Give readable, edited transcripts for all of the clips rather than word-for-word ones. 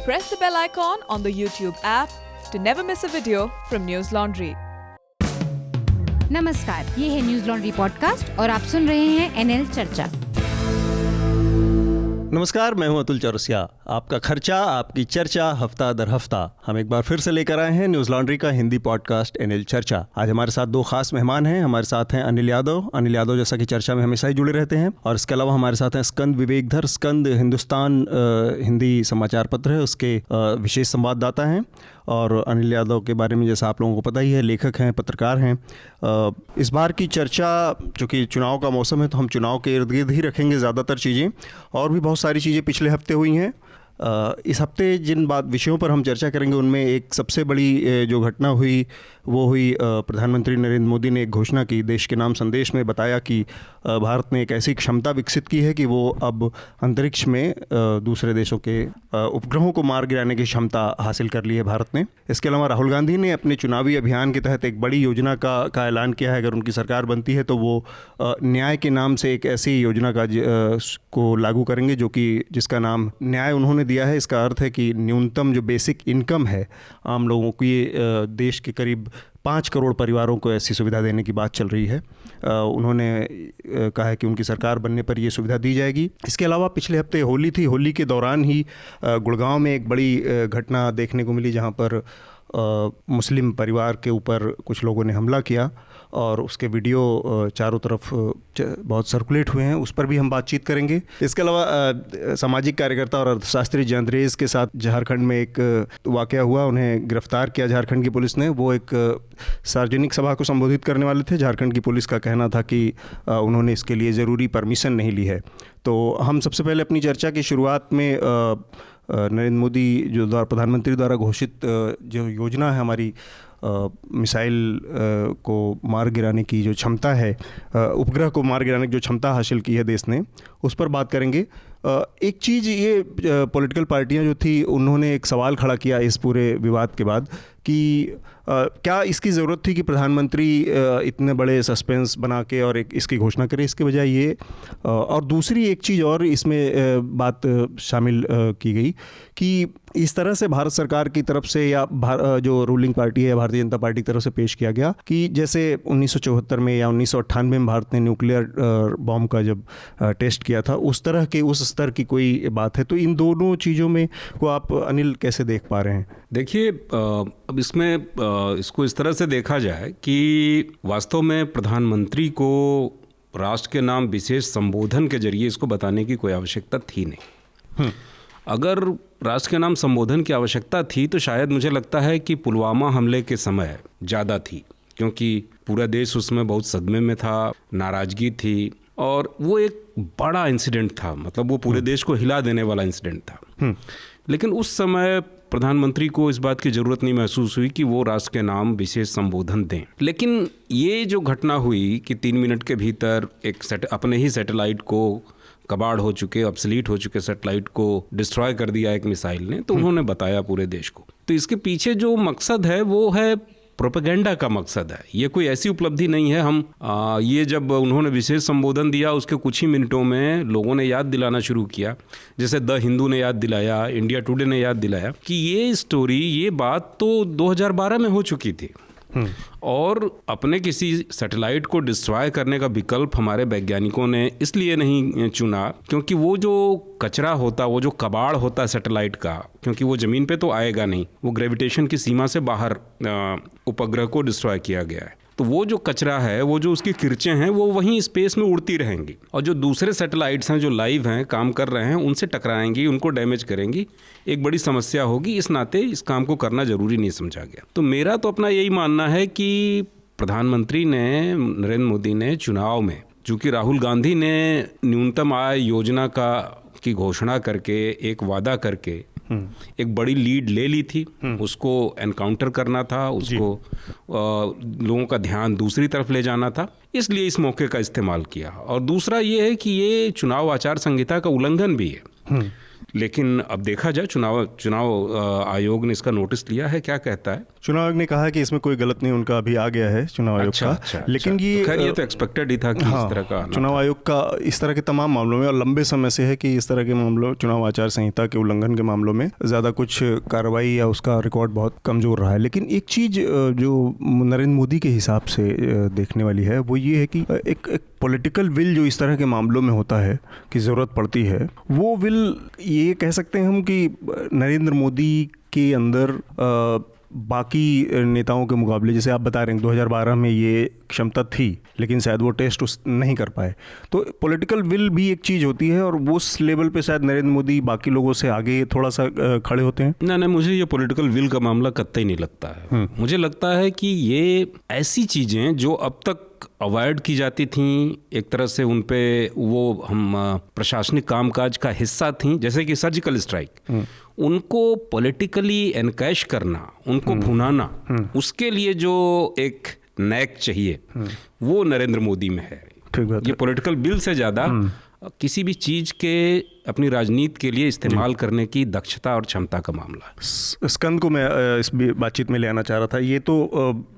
press the bell icon on the YouTube app to never miss a video from News Laundry. नमस्कार, ये है news laundry podcast और आप सुन रहे हैं एनएल चर्चा। नमस्कार, मैं हूं अतुल चौरसिया। आपका खर्चा आपकी चर्चा हफ्ता दर हफ्ता हम एक बार फिर से लेकर आए हैं न्यूज लॉन्ड्री का हिंदी पॉडकास्ट एनएल चर्चा। आज हमारे साथ दो खास मेहमान हैं। हमारे साथ हैं अनिल यादव जैसा कि चर्चा में हमेशा ही जुड़े रहते हैं, और इसके अलावा हमारे साथ हैं स्कंद विवेकधर। स्कंद हिंदुस्तान हिंदी समाचार पत्र है, उसके विशेष संवाददाता हैं। और अनिल यादव के बारे में जैसा आप लोगों को पता ही है, लेखक हैं, पत्रकार हैं। इस बार की चर्चा, चूँकि चुनाव का मौसम है, तो हम चुनाव के इर्द गिर्द ही रखेंगे ज़्यादातर चीज़ें। और भी बहुत सारी चीज़ें पिछले हफ्ते हुई हैं। इस हफ्ते जिन विषयों पर हम चर्चा करेंगे, उनमें एक सबसे बड़ी जो घटना हुई वो हुई, प्रधानमंत्री नरेंद्र मोदी ने एक घोषणा की, देश के नाम संदेश में बताया कि भारत ने एक ऐसी क्षमता विकसित की है कि वो अब अंतरिक्ष में दूसरे देशों के उपग्रहों को मार गिराने की क्षमता हासिल कर ली है भारत ने। इसके अलावा राहुल गांधी ने अपने चुनावी अभियान के तहत एक बड़ी योजना का ऐलान किया है। अगर उनकी सरकार बनती है तो वो न्याय के नाम से एक ऐसी योजना को लागू करेंगे जिसका नाम न्याय उन्होंने दिया है। इसका अर्थ है कि न्यूनतम जो बेसिक इनकम है आम लोगों की, देश के करीब 5 करोड़ परिवारों को ऐसी सुविधा देने की बात चल रही है। उन्होंने कहा है कि उनकी सरकार बनने पर ये सुविधा दी जाएगी। इसके अलावा पिछले हफ्ते होली थी। होली के दौरान ही गुड़गांव में एक बड़ी घटना देखने को मिली, जहां पर मुस्लिम परिवार के ऊपर कुछ लोगों ने हमला किया, और उसके वीडियो चारों तरफ बहुत सर्कुलेट हुए हैं। उस पर भी हम बातचीत करेंगे। इसके अलावा सामाजिक कार्यकर्ता और अर्थशास्त्री जय अंद्रेज के साथ झारखंड में एक वाकया हुआ। उन्हें गिरफ्तार किया झारखंड की पुलिस ने। वो एक सार्वजनिक सभा को संबोधित करने वाले थे। झारखंड की पुलिस का कहना था कि उन्होंने इसके लिए ज़रूरी परमिशन नहीं ली है। तो हम सबसे पहले अपनी चर्चा की शुरुआत में नरेंद्र मोदी प्रधानमंत्री द्वारा घोषित जो योजना है हमारी, मिसाइल को मार गिराने की जो क्षमता है, उपग्रह को मार गिराने की जो क्षमता हासिल की है देश ने, उस पर बात करेंगे। एक चीज़ ये, पॉलिटिकल पार्टियां जो थी उन्होंने एक सवाल खड़ा किया इस पूरे विवाद के बाद कि क्या इसकी ज़रूरत थी कि प्रधानमंत्री इतने बड़े सस्पेंस बना के और इसकी घोषणा करे, इसके बजाय ये। और दूसरी एक चीज़ और इसमें बात शामिल की गई कि इस तरह से भारत सरकार की तरफ से या जो रूलिंग पार्टी है भारतीय जनता पार्टी की तरफ से पेश किया गया कि जैसे 1974 में या 1998 में भारत ने न्यूक्लियर बॉम्ब का जब टेस्ट किया था, उस तरह के उस स्तर की कोई बात है। तो इन दोनों चीज़ों में को आप अनिल कैसे देख पा रहे हैं? देखिए, अब इसमें इसको इस तरह से देखा जाए कि वास्तव में प्रधानमंत्री को राष्ट्र के नाम विशेष संबोधन के जरिए इसको बताने की कोई आवश्यकता थी नहीं। अगर राष्ट्र के नाम संबोधन की आवश्यकता थी तो शायद मुझे लगता है कि पुलवामा हमले के समय ज़्यादा थी, क्योंकि पूरा देश उसमें बहुत सदमे में था, नाराज़गी थी, और वो एक बड़ा इंसिडेंट था। मतलब वो पूरे देश को हिला देने वाला इंसिडेंट था। लेकिन उस समय प्रधानमंत्री को इस बात की ज़रूरत नहीं महसूस हुई कि वो राष्ट्र के नाम विशेष संबोधन दें। लेकिन ये जो घटना हुई कि 3 मिनट के भीतर अपने ही सैटेलाइट को, कबाड़ हो चुके, ऑब्सलीट हो चुके सैटेलाइट को डिस्ट्रॉय कर दिया एक मिसाइल ने, तो उन्होंने बताया पूरे देश को। तो इसके पीछे जो मकसद है वो है प्रोपेगेंडा का मकसद है। ये कोई ऐसी उपलब्धि नहीं है। ये जब उन्होंने विशेष संबोधन दिया, उसके कुछ ही मिनटों में लोगों ने याद दिलाना शुरू किया, जैसे द हिंदू ने याद दिलाया, इंडिया टुडे ने याद दिलाया कि ये स्टोरी, ये बात तो 2012 में हो चुकी थी। और अपने किसी सैटेलाइट को डिस्ट्रॉय करने का विकल्प हमारे वैज्ञानिकों ने इसलिए नहीं चुना क्योंकि वो जो कचरा होता, वो जो कबाड़ होता सैटेलाइट का, क्योंकि वो ज़मीन पे तो आएगा नहीं, वो ग्रेविटेशन की सीमा से बाहर उपग्रह को डिस्ट्रॉय किया गया है। तो वो जो कचरा है, वो जो उसकी किरचें हैं, वो वहीं स्पेस में उड़ती रहेंगी, और जो दूसरे सैटेलाइट्स हैं जो लाइव हैं, काम कर रहे हैं, उनसे टकराएंगी, उनको डैमेज करेंगी, एक बड़ी समस्या होगी। इस नाते इस काम को करना ज़रूरी नहीं समझा गया। तो मेरा तो अपना यही मानना है कि प्रधानमंत्री ने, नरेंद्र मोदी ने चुनाव में, चूँकि राहुल गांधी ने न्यूनतम आय योजना की घोषणा करके, एक वादा करके एक बड़ी लीड ले ली थी, उसको एनकाउंटर करना था, उसको लोगों का ध्यान दूसरी तरफ ले जाना था, इसलिए इस मौके का इस्तेमाल किया। और दूसरा ये है कि ये चुनाव आचार संहिता का उल्लंघन भी है, लेकिन अब देखा जाए, चुनाव आयोग ने इसका नोटिस लिया है, क्या कहता है? चुनाव आयोग ने कहा कि इसमें कोई गलत नहीं, उनका अभी आ गया है चुनाव आयोग का। लेकिन ये खैर ये तो एक्सपेक्टेड ही था कि इस तरह का चुनाव आयोग का इस तरह के तमाम मामलों में और लंबे समय से है कि इस तरह के मामलों, चुनाव आचार संहिता के उल्लंघन के मामलों में ज़्यादा कुछ कार्रवाई या उसका रिकॉर्ड बहुत कमज़ोर रहा है। लेकिन एक चीज़ जो नरेंद्र मोदी के हिसाब से देखने वाली है वो ये है कि एक पॉलिटिकल विल जो इस तरह के मामलों में होता है कि ज़रूरत पड़ती है, वो विल ये कह सकते हैं हम कि नरेंद्र मोदी के अंदर बाकी नेताओं के मुकाबले, जैसे आप बता रहे हैं 2012 में ये क्षमता थी लेकिन शायद वो टेस्ट नहीं कर पाए। तो पॉलिटिकल विल भी एक चीज़ होती है और वो उस लेवल पे शायद नरेंद्र मोदी बाकी लोगों से आगे थोड़ा सा खड़े होते हैं। नहीं, मुझे ये पॉलिटिकल विल का मामला कतई नहीं लगता है। मुझे लगता है कि ये ऐसी चीज़ें जो अब तक अवॉइड की जाती थीं, एक तरह से उन पे वो हम प्रशासनिक कामकाज का हिस्सा थीं, जैसे कि सर्जिकल स्ट्राइक, उनको पॉलिटिकली एनकैश करना, उनको भुनाना, उसके लिए जो एक नैक चाहिए वो नरेंद्र मोदी में है। ये पॉलिटिकल बिल से ज़्यादा किसी भी चीज़ के अपनी राजनीति के लिए इस्तेमाल करने की दक्षता और क्षमता का मामला है। स्कंद को मैं इस बातचीत में ले आना चाह रहा था। ये तो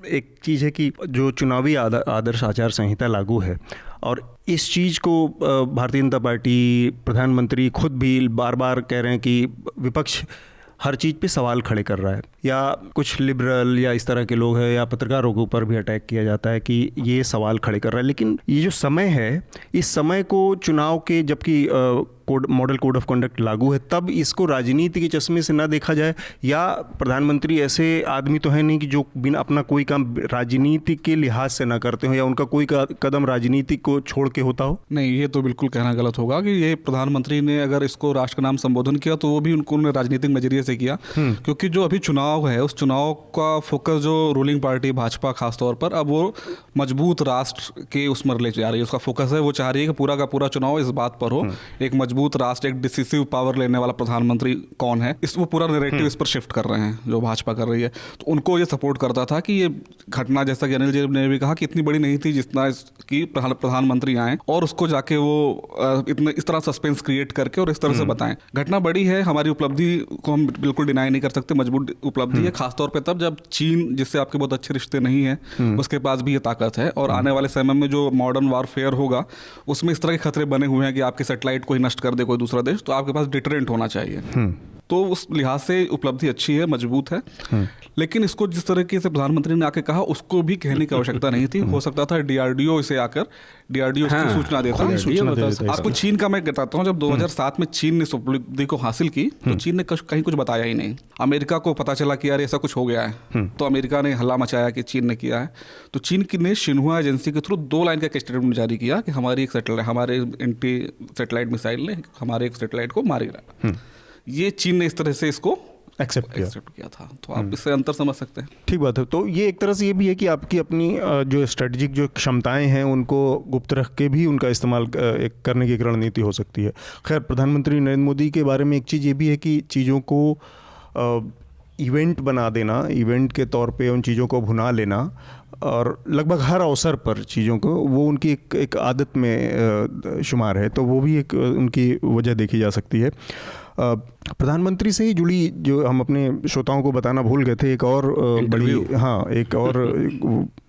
एक चीज़ है कि जो चुनावी आदर्श आचार संहिता लागू है और इस चीज़ को भारतीय जनता पार्टी, प्रधानमंत्री खुद भी बार बार कह रहे हैं कि विपक्ष हर चीज़ पे सवाल खड़े कर रहा है, या कुछ लिबरल या इस तरह के लोग हैं या पत्रकारों के ऊपर भी अटैक किया जाता है कि ये सवाल खड़े कर रहा है। लेकिन ये जो समय है, इस समय को चुनाव के, जबकि मॉडल कोड ऑफ कंडक्ट लागू है, तब इसको राजनीति के चश्मे से ना देखा जाए, या प्रधानमंत्री ऐसे आदमी तो है नहीं कि जो बिना अपना कोई काम राजनीति के लिहाज से ना करते हो या उनका कोई कदम राजनीति को छोड़ के होता हो। नहीं, ये तो बिल्कुल कहना गलत होगा कि ये प्रधानमंत्री ने अगर इसको राष्ट्र का नाम संबोधन किया तो वो भी उन्होंने राजनीतिक नजरिए से किया, क्योंकि जो अभी चुनाव है उस चुनाव का फोकस जो रूलिंग पार्टी भाजपा खासतौर पर अब वो मजबूत राष्ट्र के उस पर ले जा रही है। उसका फोकस है, वो चाह रही है कि पूरा का पूरा चुनाव इस बात पर हो, एक मजबूत राष्ट्र, एक डिसिसिव पावर लेने वाला प्रधानमंत्री कौन है, वो पूरा नैरेटिव इस पर शिफ्ट कर रहे हैं जो भाजपा कर रही है। तो उनको ये सपोर्ट करता था कि ये घटना, जैसा कि अनिल जी ने भी कहा, कि इतनी बड़ी नहीं थी जितना कि प्रधानमंत्री आए और उसको जाके वो इतने इस तरह सस्पेंस क्रिएट करके और इस तरह से बताएं। घटना बड़ी है, हमारी उपलब्धि को हम बिल्कुल डिनाई नहीं कर सकते, मजबूत उपलब्धि है, खासतौर पर तब जब चीन, जिससे आपके बहुत अच्छे रिश्ते नहीं है, उसके पास भी ये ताकत है। और आने वाले समय में जो मॉडर्न वॉरफेयर होगा उसमें इस तरह के खतरे बने हुए हैं कि आपके सैटेलाइट को ही नष्ट कर दे कोई दूसरा देश, तो आपके पास डिटरेंट होना चाहिए। तो उस लिहाज से उपलब्धि अच्छी है, मजबूत है। लेकिन इसको जिस तरीके से प्रधानमंत्री ने आके कहा, उसको भी कहने की आवश्यकता नहीं थी। हो सकता था डीआरडीओ इसे आकर डीआरडीओ उसकी सूचना देता। आपको चीन का मैं बताता हूँ, जब 2007 में चीन ने इस उपलब्धि को हासिल की तो चीन ने कहीं कुछ बताया ही नहीं। अमेरिका को पता चला कि यार ऐसा कुछ हो गया है, तो अमेरिका ने हल्ला मचाया कि चीन ने किया है। तो चीन ने शिन्हुआ एजेंसी के थ्रू 2 लाइन का स्टेटमेंट जारी किया कि हमारी एक सैटेलाइट, हमारे एंटी सैटेलाइट मिसाइल ने हमारे एक सैटेलाइट को मार गिराया। ये चीन ने इस तरह से इसको एक्सेप्ट किया था। तो आप इससे अंतर समझ सकते हैं। ठीक बात है। तो ये एक तरह से ये भी है कि आपकी अपनी जो स्ट्रेटजिक जो क्षमताएं हैं उनको गुप्त रख के भी उनका इस्तेमाल करने की एक रणनीति हो सकती है। खैर, प्रधानमंत्री नरेंद्र मोदी के बारे में एक चीज़ ये भी है कि चीज़ों को इवेंट बना देना, इवेंट के तौर पे उन चीज़ों को भुना लेना और लगभग हर अवसर पर चीज़ों को, वो उनकी एक आदत में शुमार है। तो वो भी एक उनकी वजह देखी जा सकती है। प्रधानमंत्री से ही जुड़ी, जो हम अपने श्रोताओं को बताना भूल गए थे, एक और एक और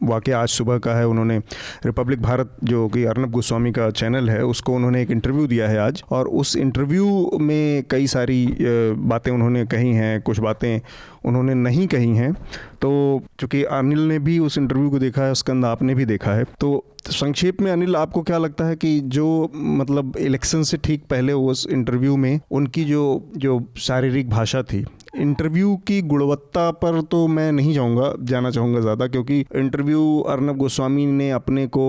वाक़या आज सुबह का है। उन्होंने रिपब्लिक भारत, जो कि अर्नब गोस्वामी का चैनल है, उसको उन्होंने एक इंटरव्यू दिया है आज, और उस इंटरव्यू में कई सारी बातें उन्होंने कही हैं, कुछ बातें उन्होंने नहीं कही हैं। तो चूँकि अनिल ने भी उस इंटरव्यू को देखा है, स्कंद आपने भी देखा है, तो संक्षेप में अनिल, आपको क्या लगता है कि जो मतलब इलेक्शन से ठीक पहले उस इंटरव्यू में उनकी जो शारीरिक भाषा थी, इंटरव्यू की गुणवत्ता पर तो मैं नहीं जाना चाहूँगा ज़्यादा, क्योंकि इंटरव्यू अर्नब गोस्वामी ने अपने को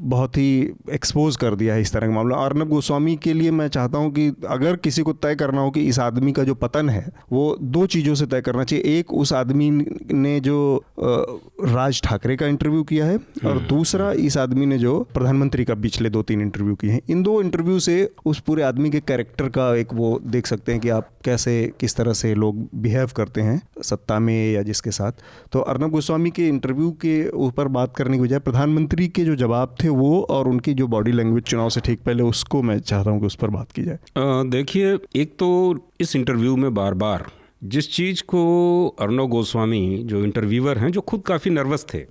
बहुत ही एक्सपोज कर दिया है इस तरह का मामला। अर्नब गोस्वामी के लिए मैं चाहता हूँ कि अगर किसी को तय करना हो कि इस आदमी का जो पतन है वो 2 चीज़ों से तय करना चाहिए। एक, उस आदमी ने जो राज ठाकरे का इंटरव्यू किया है, और दूसरा इस आदमी ने जो प्रधानमंत्री का पिछले 2-3 इंटरव्यू किए हैं। इन 2 इंटरव्यू से उस पूरे आदमी के कैरेक्टर का एक वो देख सकते हैं कि आप कैसे, किस तरह से लोग बिहेव करते हैं सत्ता में या जिसके साथ, तो अर्नब गोस्वामी के इंटरव्यू के ऊपर बात करने की बजाय प्रधानमंत्री के जो जवाब थे वो और उनकी जो बॉडी लैंग्वेज चुनाव से ठीक पहले, उसको मैं चाहता हूँ कि उस पर बात की जाए। देखिए, एक तो इस इंटरव्यू में बार बार जिस चीज़ को अर्नब गोस्वामी जो इंटरव्यूअर हैं, जो खुद काफ़ी नर्वस थे,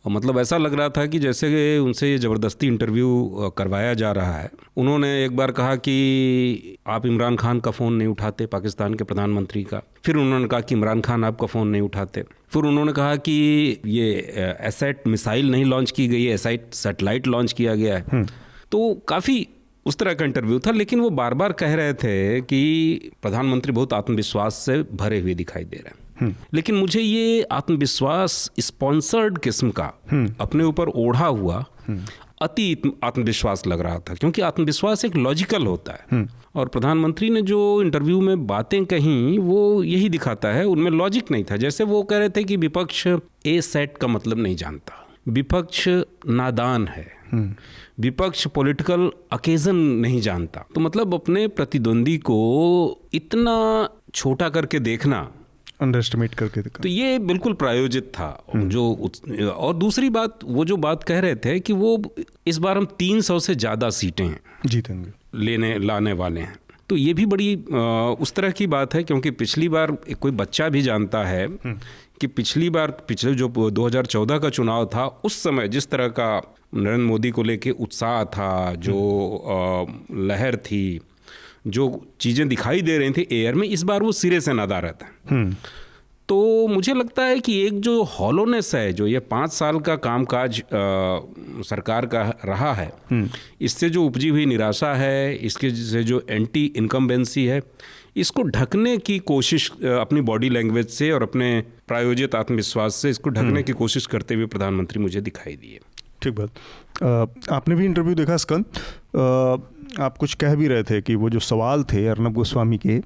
मतलब ऐसा लग रहा था कि जैसे उनसे ये ज़बरदस्ती इंटरव्यू करवाया जा रहा है। उन्होंने एक बार कहा कि आप इमरान खान का फ़ोन नहीं उठाते, पाकिस्तान के प्रधानमंत्री का। फिर उन्होंने कहा कि इमरान खान आपका फ़ोन नहीं उठाते। फिर उन्होंने कहा कि ये एसैट मिसाइल नहीं लॉन्च की गई है, एसैट सैटेलाइट लॉन्च किया गया है। तो काफ़ी उस तरह का इंटरव्यू था, लेकिन वो बार बार कह रहे थे कि प्रधानमंत्री बहुत आत्मविश्वास से भरे हुए दिखाई दे रहे हैं। लेकिन मुझे ये आत्मविश्वास स्पॉन्सर्ड किस्म का, अपने ऊपर ओढ़ा हुआ अति आत्मविश्वास लग रहा था, क्योंकि आत्मविश्वास एक लॉजिकल होता है। और प्रधानमंत्री ने जो इंटरव्यू में बातें कहीं वो यही दिखाता है, उनमें लॉजिक नहीं था। जैसे वो कह रहे थे कि विपक्ष ए सेट का मतलब नहीं जानता, विपक्ष नादान है, विपक्ष पॉलिटिकल अकेजन नहीं जानता। तो मतलब अपने प्रतिद्वंदी को इतना छोटा करके देखना, अंडरएस्टिमेट करके देखा, तो ये बिल्कुल प्रायोजित था। और दूसरी बात, वो जो बात कह रहे थे कि वो इस बार हम 300 से ज़्यादा सीटें जीतेंगे, लाने वाले हैं, तो ये भी बड़ी उस तरह की बात है, क्योंकि पिछली बार कोई बच्चा भी जानता है कि पिछले जो 2014 का चुनाव था, उस समय जिस तरह का नरेंद्र मोदी को लेके उत्साह था, जो लहर थी, जो चीज़ें दिखाई दे रही थी एयर में, इस बार वो सिरे से नदारद है। तो मुझे लगता है कि एक जो हॉलोनेस है, जो ये 5 साल का कामकाज सरकार का रहा है, इससे जो उपजी हुई निराशा है, इसके से जो एंटी इनकम्बेंसी है, इसको ढकने की कोशिश अपनी बॉडी लैंग्वेज से और अपने प्रायोजित आत्मविश्वास से इसको ढकने की कोशिश करते हुए प्रधानमंत्री मुझे दिखाई दिए। ठीक बात। आपने भी इंटरव्यू देखा स्कंद, आप कुछ कह भी रहे थे कि वो जो सवाल थे अर्नब गोस्वामी के,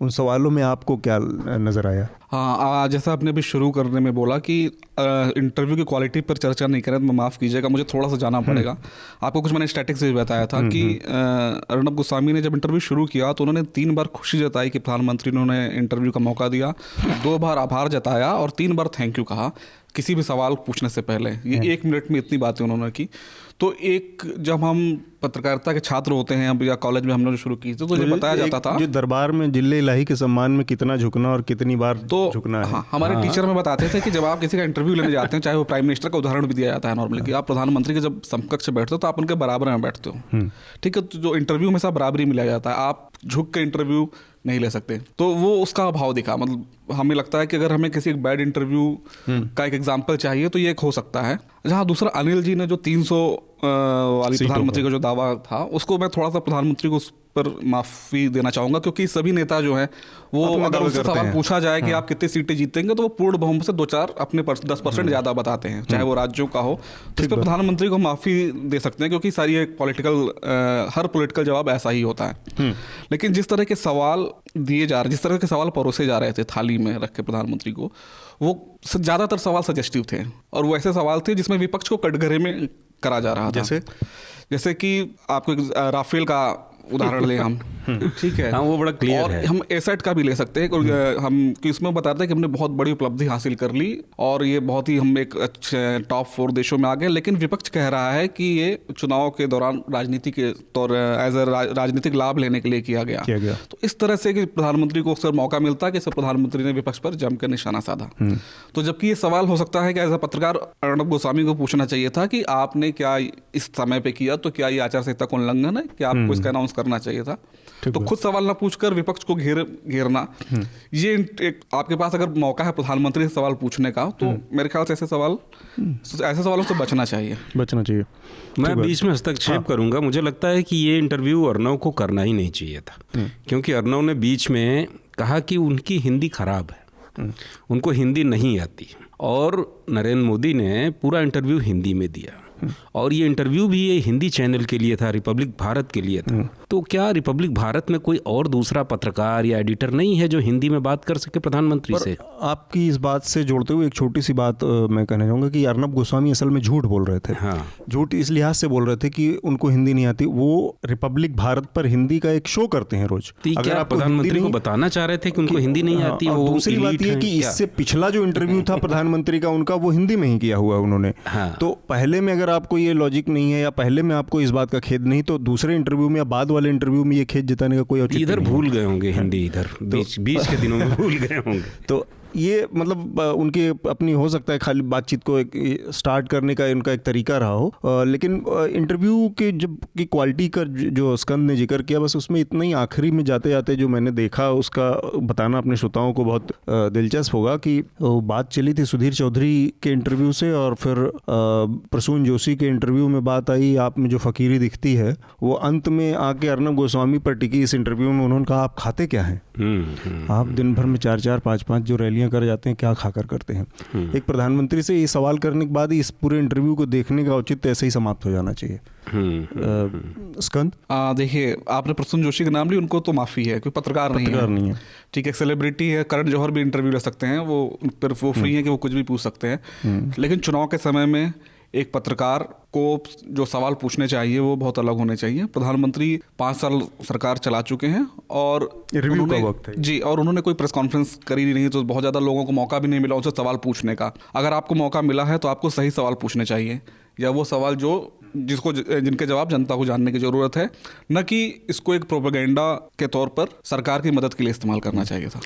उन सवालों में आपको क्या नज़र आया? हाँ, जैसा आपने अभी शुरू करने में बोला कि इंटरव्यू की क्वालिटी पर चर्चा नहीं करें, तो माफ़ कीजिएगा, मुझे थोड़ा सा जाना पड़ेगा। आपको कुछ मैंने स्टैटिक्स भी बताया था कि अर्नब गोस्वामी ने जब इंटरव्यू शुरू किया तो उन्होंने 3 बार खुशी जताई कि प्रधानमंत्री ने उन्हें इंटरव्यू का मौका दिया, 2 बार आभार जताया और 3 बार थैंक यू कहा किसी भी सवाल पूछने से पहले। ये 1 मिनट में इतनी बातें उन्होंने की। तो एक, जब हम पत्रकारिता के छात्र होते हैं या कॉलेज में हमने जो शुरू की थी, तो ये बताया जाता था जो दरबार में जिले इलाही के सम्मान में कितना झुकना और कितनी बार झुकना है। हाँ, हमारे टीचर में बताते थे कि जब आप किसी का इंटरव्यू लेने जाते हैं, चाहे वो प्राइम मिनिस्टर का उदाहरण भी दिया जाता है नॉर्मली, कि आप प्रधानमंत्री के जब समकक्ष बैठते हो तो आप उनके बराबर में बैठते हो। ठीक है, तो जो इंटरव्यू में सब बराबरी मिला जाता है, आप झुक के इंटरव्यू नहीं ले सकते। तो वो उसका अभाव दिखा। मतलब हमें लगता है कि अगर हमें किसी एक बैड इंटरव्यू का एक एग्जाम्पल चाहिए तो ये एक हो सकता है। जहाँ दूसरा, अनिल जी ने जो 300 वाली प्रधानमंत्री का जो दावा था, उसको मैं थोड़ा सा प्रधानमंत्री को उस पर माफ़ी देना चाहूँगा, क्योंकि सभी नेता जो हैं वो अगर उनसे सवाल पूछा जाए कि आप कितनी सीटें जीतेंगे, तो वो पूर्ण बहुमत से 2-4 अपने 10% ज़्यादा बताते हैं, चाहे वो राज्यों का हो। तो इस पर प्रधानमंत्री को माफ़ी दे सकते हैं, क्योंकि सारी एक हर पॉलिटिकल जवाब ऐसा ही होता है। लेकिन जिस तरह के सवाल दिए जा रहे, जिस तरह के सवाल परोसे जा रहे थे थाली में रख के प्रधानमंत्री को, वो ज़्यादातर सवाल सजेस्टिव थे, और वो ऐसे सवाल थे जिसमें विपक्ष को कटघरे में करा जा रहा था। जैसे कि आपको राफेल का उदाहरण लें हम, ठीक है, हाँ, वो बड़ा क्लियर और है। हम एसेट का भी ले सकते हैं। हम कि इसमें बताते हैं कि हमने बहुत बड़ी उपलब्धि हासिल कर ली और ये बहुत ही, हम एक अच्छे टॉप 4 देशों में आ गए। लेकिन विपक्ष कह रहा है कि ये चुनाव के दौरान राजनीति के तौर एज ए राजनीतिक लाभ लेने के लिए किया गया। तो इस तरह से कि प्रधानमंत्री को अक्सर मौका मिलता है कि प्रधानमंत्री ने विपक्ष पर जमकर निशाना साधा। तो जबकि ये सवाल हो सकता है कि एज ए पत्रकार अर्नब गोस्वामी को पूछना चाहिए था कि आपने क्या इस समय पे किया, तो क्या ये आचार संहिता का उल्लंघन है, क्या आपको इसका अनाउंस करना चाहिए था। तो खुद सवाल ना पूछकर विपक्ष को घेरना, ये एक, आपके पास अगर मौका है प्रधानमंत्री से सवाल पूछने का, तो मेरे ख्याल से ऐसे सवालों से बचना चाहिए। मैं बीच में हस्तक्षेप करूंगा। मुझे लगता है कि ये इंटरव्यू अर्नब को करना ही नहीं चाहिए था, क्योंकि अर्नब ने बीच में कहा कि उनकी हिंदी खराब है, उनको हिंदी नहीं आती, और नरेंद्र मोदी ने पूरा इंटरव्यू हिंदी में दिया। और ये इंटरव्यू भी ये हिंदी चैनल के लिए था, रिपब्लिक भारत के लिए था। तो क्या रिपब्लिक भारत में कोई और दूसरा पत्रकार या एडिटर नहीं है जो हिंदी में बात कर सके प्रधानमंत्री से? आपकी इस बात से जोड़ते हुए एक छोटी सी बात मैं कहना चाहूँगा कि अर्नब गोस्वामी असल में झूठ बोल रहे थे। हाँ। झूठ इस लिहाज से बोल रहे थे कि उनको हिंदी नहीं आती। वो रिपब्लिक भारत पर हिंदी का एक शो करते हैं रोज। अगर आप प्रधानमंत्री को बताना चाह रहे थे कि उनको हिंदी नहीं आती, वो दूसरी बात यह कि इससे पिछला जो इंटरव्यू था प्रधानमंत्री का, उनका वो हिंदी में ही किया हुआ उन्होंने। तो पहले में अगर आपको ये लॉजिक नहीं है या पहले में आपको इस बात का खेद नहीं, तो दूसरे इंटरव्यू में या बाद वाले इंटरव्यू में ये खेद जताने का कोई औचित्य इधर नहीं। भूल गए होंगे हिंदी, इधर बीच के दिनों में भूल गए होंगे। तो ये मतलब उनकी अपनी हो सकता है खाली बातचीत को एक स्टार्ट करने का उनका एक तरीका रहा हो, लेकिन इंटरव्यू के जब की क्वालिटी का जो स्कंद ने जिक्र किया, बस उसमें इतना ही आखिरी में जाते जाते जो मैंने देखा उसका बताना अपने श्रोताओं को बहुत दिलचस्प होगा कि बात चली थी सुधीर चौधरी के इंटरव्यू से, और फिर प्रसून जोशी के इंटरव्यू में बात आई आप में जो फ़कीरी दिखती है, वो अंत में आके अर्नब गोस्वामी पर टिकी। इस इंटरव्यू में उन्होंने कहा आप खाते क्या हैं? आप दिन भर में 4-4, 5-5 जो रैलियां कर जाते हैं, क्या खाकर करते हैं? एक प्रधानमंत्री से ये सवाल करने के बाद इस पूरे इंटरव्यू को देखने का औचित्य ऐसे ही समाप्त हो जाना चाहिए। स्कंद, देखिए आपने प्रसून जोशी का नाम लिया, उनको तो माफ़ी है क्योंकि पत्रकार नहीं है। ठीक है, सेलिब्रिटी है, करण जौहर भी इंटरव्यू ले सकते हैं, वो फ्री है कि वो कुछ भी पूछ सकते हैं। लेकिन चुनाव के समय में एक पत्रकार को जो सवाल पूछने चाहिए वो बहुत अलग होने चाहिए। प्रधानमंत्री 5 साल सरकार चला चुके हैं और रिव्यू का वक्त है जी, और उन्होंने कोई प्रेस कॉन्फ्रेंस करी नहीं, तो बहुत ज़्यादा लोगों को मौका भी नहीं मिला उनसे सवाल पूछने का। अगर आपको मौका मिला है तो आपको सही सवाल पूछने चाहिए, या वो सवाल जिनके जवाब जनता को जानने की ज़रूरत है, न कि इसको एक प्रोपेगेंडा के तौर पर सरकार की मदद के लिए इस्तेमाल करना चाहिए था।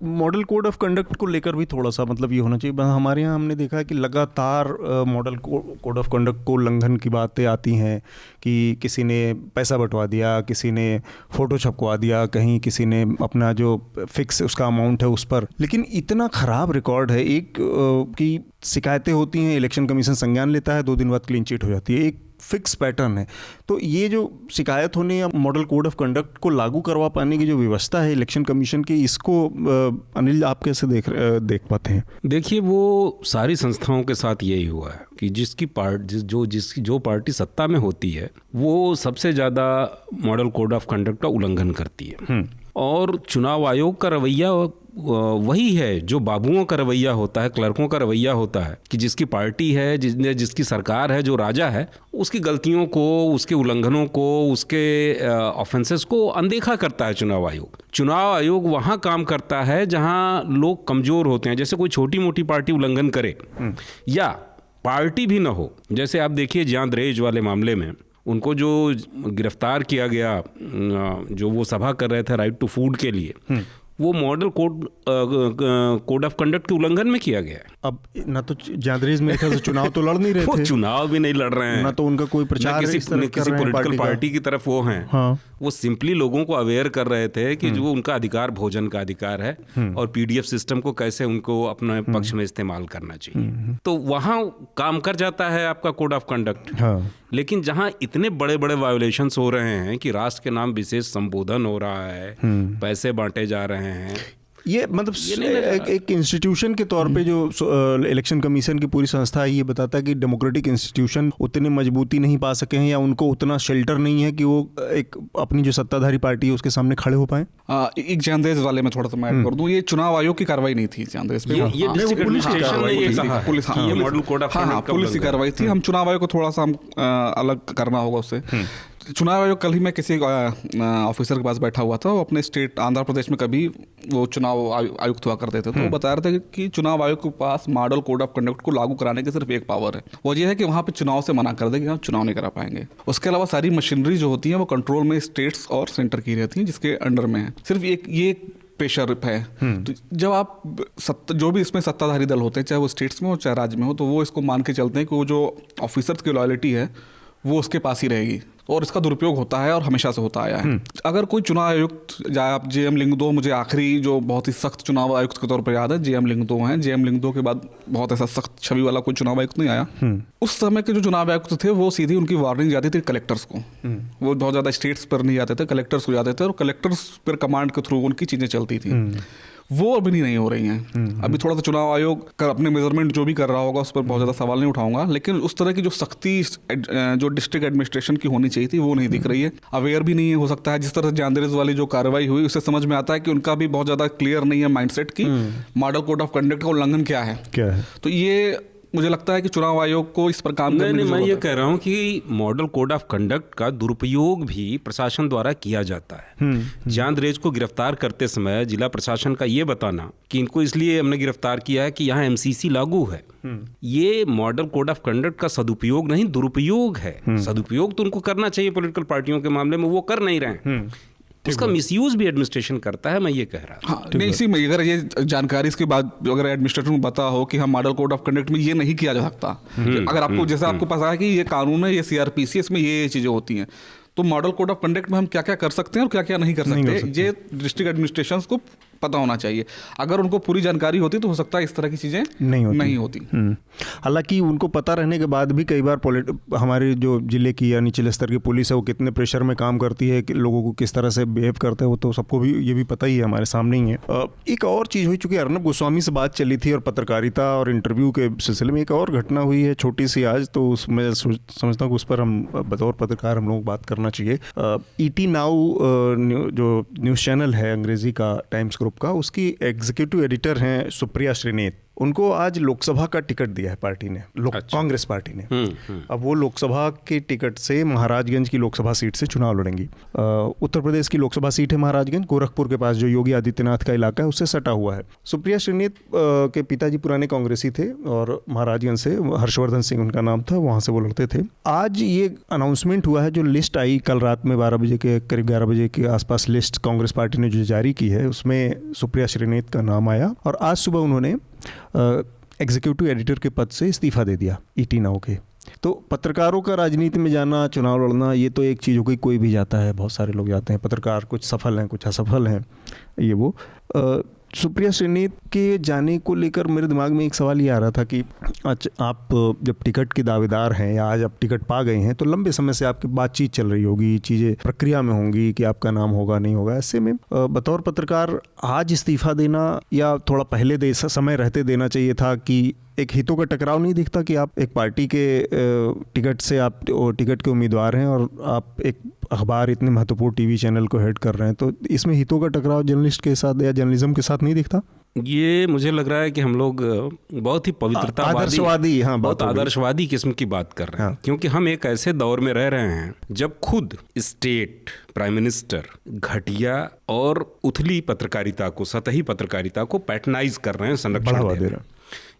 मॉडल कोड ऑफ कंडक्ट को लेकर भी थोड़ा सा मतलब ये होना चाहिए। हमारे यहाँ हमने देखा है कि लगातार मॉडल कोड ऑफ कंडक्ट को उल्लंघन की बातें आती हैं कि किसी ने पैसा बंटवा दिया, किसी ने फ़ोटो छपवा दिया, कहीं किसी ने अपना जो फिक्स उसका अमाउंट है उस पर। लेकिन इतना ख़राब रिकॉर्ड है एक कि शिकायतें होती हैं, इलेक्शन कमीशन संज्ञान लेता है, 2 दिन बाद क्लीन चिट हो जाती है, एक फिक्स पैटर्न है। तो ये जो शिकायत होने या मॉडल कोड ऑफ कंडक्ट को लागू करवा पाने की जो व्यवस्था है इलेक्शन कमीशन की, इसको अनिल आप कैसे देख पाते हैं? देखिए, वो सारी संस्थाओं के साथ यही हुआ है कि जिसकी जो पार्टी सत्ता में होती है वो सबसे ज़्यादा मॉडल कोड ऑफ कंडक्ट का उल्लंघन करती है। और चुनाव आयोग का रवैया वही है जो बाबुओं का रवैया होता है, क्लर्कों का रवैया होता है कि जिसकी पार्टी है, जिसकी सरकार है, जो राजा है, उसकी गलतियों को, उसके उल्लंघनों को, उसके ऑफेंसेस को अनदेखा करता है चुनाव आयोग। चुनाव आयोग वहाँ काम करता है जहाँ लोग कमज़ोर होते हैं। जैसे कोई छोटी मोटी पार्टी उल्लंघन करे या पार्टी भी ना हो, जैसे आप देखिए जियां दरेज वाले मामले में उनको जो गिरफ्तार किया गया, जो वो सभा कर रहे थे राइट टू फूड के लिए, वो मॉडल कोड ऑफ कंडक्ट के उल्लंघन में किया गया है। अब ना तो जादरीज मेरे ख्याल से चुनाव तो लड़ नहीं रहे थे, वो चुनाव भी नहीं लड़ रहे हैं, ना तो उनका कोई प्रचार किसी पॉलिटिकल पार्टी की तरफ वो हैं। हाँ। वो सिंपली लोगों को अवेयर कर रहे थे कि जो उनका अधिकार भोजन का अधिकार है और पीडीएफ सिस्टम को कैसे उनको अपने पक्ष में इस्तेमाल करना चाहिए। तो वहाँ काम कर जाता है आपका कोड ऑफ कंडक्ट। हाँ। लेकिन जहाँ इतने बड़े बड़े वायोलेशंस हो रहे हैं कि राष्ट्र के नाम विशेष संबोधन हो रहा है, पैसे बांटे जा रहे हैं, ये मतलब एक इंस्टीट्यूशन के तौर पे जो इलेक्शन कमीशन की पूरी संस्था है, ये बताता है कि डेमोक्रेटिक इंस्टीट्यूशन उतनी मजबूती नहीं पा सके हैं या उनको उतना शेल्टर नहीं है कि वो एक अपनी जो सत्ताधारी पार्टी है उसके सामने खड़े हो पाए। एक जानदेज वाले में थोड़ा सा मैं ऐड कर दूं, ये चुनाव आयोग की कार्रवाई नहीं थी जानदेज पे, पुलिस की कार्रवाई थी। हम चुनाव आयोग को थोड़ा सा अलग करना होगा उससे। चुनाव आयोग, कल ही मैं किसी ऑफिसर के पास बैठा हुआ था, वो अपने स्टेट आंध्र प्रदेश में कभी वो चुनाव आयुक्त हुआ करते थे, तो वो बता रहे थे कि चुनाव आयोग के पास मॉडल कोड ऑफ कंडक्ट को लागू कराने की सिर्फ एक पावर है, वो ये है कि वहाँ पे चुनाव से मना कर दे कि हम चुनाव नहीं करा पाएंगे। उसके अलावा सारी मशीनरी जो होती है वो कंट्रोल में स्टेट्स और सेंटर की रहती है, जिसके अंडर में है। सिर्फ ये प्रेशर है। तो जब आप जो भी इसमें सत्ताधारी दल होते हैं, चाहे वो स्टेट्स में हो चाहे राज्य में हो, तो वो इसको मान के चलते हैं कि वो जो ऑफिसर्स की लॉयल्टी है वो उसके पास ही रहेगी, और इसका दुरुपयोग होता है और हमेशा से होता आया है। अगर कोई चुनाव आयुक्त, जाए आप जेएम लिंगदो, मुझे आखिरी जो बहुत ही सख्त चुनाव आयुक्त के तौर पर याद है जेएम लिंगदो हैं। जेएम लिंगदो के बाद बहुत ऐसा सख्त छवि वाला कोई चुनाव आयुक्त नहीं आया। उस समय के जो चुनाव आयुक्त थे वो सीधी उनकी वार्निंग जाती थी कलेक्टर्स को, वो बहुत ज़्यादा स्टेट्स पर नहीं जाते थे, कलेक्टर्स को जाते थे, और कलेक्टर्स पर कमांड के थ्रू उनकी चीज़ें चलती थी। वो अभी नहीं हो रही हैं। अभी थोड़ा सा चुनाव आयोग कर अपने मेजरमेंट जो भी कर रहा होगा उस पर बहुत ज़्यादा सवाल नहीं उठाऊंगा, लेकिन उस तरह की जो सख्ती जो डिस्ट्रिक्ट एडमिनिस्ट्रेशन की होनी चाहिए थी वो नहीं दिख रही है। अवेयर भी नहीं है, हो सकता है जिस तरह से जानदेरिज वाली जो कार्रवाई हुई उससे समझ में आता है कि उनका भी बहुत ज़्यादा क्लियर नहीं है माइंडसेट की मॉडल कोड ऑफ कंडक्ट का उल्लंघन क्या है। तो ये मुझे लगता है कि चुनाव आयोग को इस पर काम करने की मैं जरूरत ये है। कह रहा हूँ कि मॉडल कोड ऑफ कंडक्ट का दुरुपयोग भी प्रशासन द्वारा किया जाता है। चांदरेज को गिरफ्तार करते समय जिला प्रशासन का ये बताना कि इनको इसलिए हमने गिरफ्तार किया है कि यहाँ एमसीसी लागू है, ये मॉडल कोड ऑफ कंडक्ट का सदुपयोग नहीं दुरुपयोग है। सदुपयोग तो उनको करना चाहिए पॉलिटिकल पार्टियों के मामले में, वो कर नहीं रहे हैं। उसका मिसयूज भी एडमिनिस्ट्रेशन करता है, मैं ये कह रहा था। हाँ, नहीं, इसी में अगर ये जानकारी इसके बाद अगर एडमिनिस्ट्रेटर को पता हो कि हम मॉडल कोड ऑफ कंडक्ट में ये नहीं किया जा सकता, अगर आपको जैसे आपको पता है कि ये कानून है, ये सीआरपीसी, इसमें ये चीज़ें होती हैं, तो मॉडल कोड ऑफ कंडक्ट में हम क्या क्या कर सकते हैं और क्या क्या नहीं कर सकते, ये डिस्ट्रिक्ट एडमिनिस्ट्रेशन को पता होना चाहिए। अगर उनको पूरी जानकारी होती तो हो सकता है इस तरह की चीज़ें नहीं होती। हालांकि उनको पता रहने के बाद भी कई बार हमारे जो जिले की या निचले स्तर की पुलिस है वो कितने प्रेशर में काम करती है, कि लोगों को किस तरह से बिहेव करते हैं, वो तो सबको भी ये भी पता ही है, हमारे सामने ही है। एक और चीज़ हुई, चूँकि अर्नब गोस्वामी से बात चली थी और पत्रकारिता और इंटरव्यू के सिलसिले में एक और घटना हुई है छोटी सी आज, तो उसमें समझता हूँ कि उस पर हम बतौर पत्रकार हम लोग बात करना चाहिए। ET नाउ जो न्यूज़ चैनल है अंग्रेजी का, टाइम्स ग्रुप का, उसकी एग्जीक्यूटिव एडिटर हैं सुप्रिया श्रीनेत। उनको आज लोकसभा का टिकट दिया है पार्टी ने, कांग्रेस पार्टी ने। अब वो लोकसभा के टिकट से महाराजगंज की लोकसभा सीट से चुनाव लड़ेंगी। उत्तर प्रदेश की लोकसभा सीट है महाराजगंज, गोरखपुर के पास जो योगी आदित्यनाथ का इलाका है उससे सटा हुआ है। सुप्रिया श्रीनेत के पिताजी पुराने कांग्रेसी थे और महाराजगंज से हर्षवर्धन सिंह उनका नाम था, वहाँ से वो लड़ते थे। आज ये अनाउंसमेंट हुआ है, जो लिस्ट आई कल रात में 12 बजे के करीब 11 बजे के आसपास लिस्ट कांग्रेस पार्टी ने जो जारी की है उसमें सुप्रिया श्रीनेत का नाम आया और आज सुबह उन्होंने एग्जीक्यूटिव एडिटर के पद से इस्तीफा दे दिया ET नाउ के। तो पत्रकारों का राजनीति में जाना, चुनाव लड़ना, ये तो एक चीज़ हो गई, कोई भी जाता है, बहुत सारे लोग जाते हैं पत्रकार, कुछ सफल हैं कुछ असफल हैं, ये वो। सुप्रिया श्रीनेत के जाने को लेकर मेरे दिमाग में एक सवाल ये आ रहा था कि अच्छा, आप जब टिकट के दावेदार हैं या आज आप टिकट पा गए हैं तो लंबे समय से आपकी बातचीत चल रही होगी, चीज़ें प्रक्रिया में होंगी कि आपका नाम होगा नहीं होगा। ऐसे में बतौर पत्रकार आज इस्तीफा देना या थोड़ा पहले समय रहते देना चाहिए था, कि एक हितों का टकराव नहीं दिखता कि आप एक पार्टी के टिकट से आप टिकट के उम्मीदवार हैं और आप एक अखबार इतने महत्वपूर्ण टीवी चैनल को हेड कर रहे हैं, तो इसमें हितों का टकराव जर्नलिस्ट के साथ या जर्नलिज्म के साथ नहीं दिखता? ये मुझे लग रहा है कि हम लोग बहुत ही आदर्शवादी, हाँ, बहुत आदर्शवादी किस्म की बात कर रहे हैं। क्योंकि हम एक ऐसे दौर में रह रहे हैं जब खुद स्टेट प्राइम मिनिस्टर घटिया और उथली पत्रकारिता को, सतही पत्रकारिता को पैटर्नाइज कर रहे हैं, संरक्षण दे रहे हैं।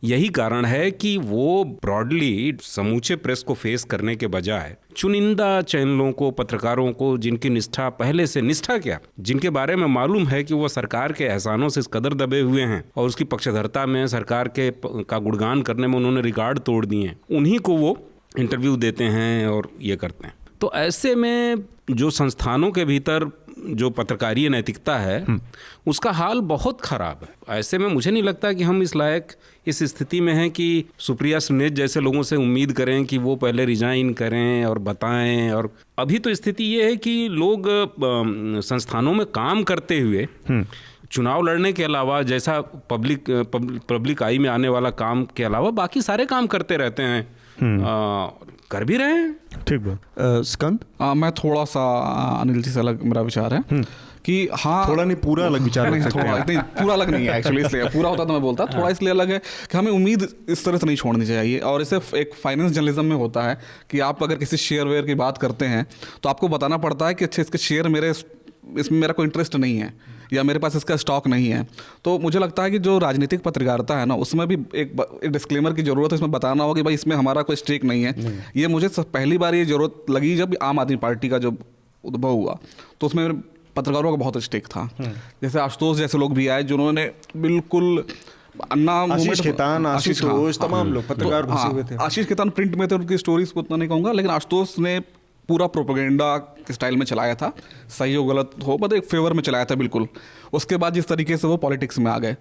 यही कारण है कि वो ब्रॉडली समूचे प्रेस को फेस करने के बजाय चुनिंदा चैनलों को, पत्रकारों को, जिनकी निष्ठा पहले से, निष्ठा क्या, जिनके बारे में मालूम है कि वो सरकार के एहसानों से इस कदर दबे हुए हैं और उसकी पक्षधरता में, सरकार के का गुणगान करने में उन्होंने रिकॉर्ड तोड़ दिए हैं, उन्हीं को वो इंटरव्यू देते हैं और ये करते हैं। तो ऐसे में जो संस्थानों के भीतर जो पत्रकारीय नैतिकता है उसका हाल बहुत ख़राब है। ऐसे में मुझे नहीं लगता कि हम इस लायक इस स्थिति में हैं कि सुप्रिया श्रीनेत जैसे लोगों से उम्मीद करें कि वो पहले रिजाइन करें और बताएं। और अभी तो स्थिति ये है कि लोग संस्थानों में काम करते हुए चुनाव लड़ने के अलावा, जैसा पब्लिक आई में आने वाला काम के अलावा बाकी सारे काम करते रहते हैं, कर भी रहे हैं। ठीक बात। स्कंद, मैं थोड़ा सा अनिल जी से अलग मेरा विचार है कि हाँ, थोड़ा नहीं पूरा अलग विचार है। पूरा अलग नहीं है एक्चुअली, इसलिए पूरा होता तो मैं बोलता, थोड़ा इसलिए अलग है कि हमें उम्मीद इस तरह से नहीं छोड़नी चाहिए। और इसे एक फाइनेंस जर्नलिज्म में होता है कि आप अगर किसी शेयर वेयर की बात करते हैं तो आपको बताना पड़ता है कि अच्छा, इसके शेयर इसमें मेरा कोई इंटरेस्ट नहीं है या मेरे पास इसका स्टॉक नहीं है। तो मुझे लगता है कि जो राजनीतिक पत्रकारिता है ना, उसमें भी एक डिस्क्लेमर की ज़रूरत है। इसमें बताना होगा कि भाई इसमें हमारा कोई स्टेक नहीं है। ये मुझे पहली बार ये ज़रूरत लगी जब आम आदमी पार्टी का जब उद्भव हुआ, तो उसमें पत्रकारों का बहुत स्टेक था। जैसे आशुतोष जैसे लोग भी आए जिन्होंने बिल्कुल अन्ना, आशीष खेतान, आशुतोष, तमाम लोग पत्रकार घुसे हुए थे। आशीष खेतान प्रिंट में थे, उनकी स्टोरीज को उतना नहीं कहूँगा, लेकिन आशुतोष ने पूरा प्रोपेगेंडा के स्टाइल में चलाया था, सही हो गलत हो, मतलब एक फेवर में चलाया था बिल्कुल। उसके बाद जिस तरीके से वो पॉलिटिक्स में आ गए,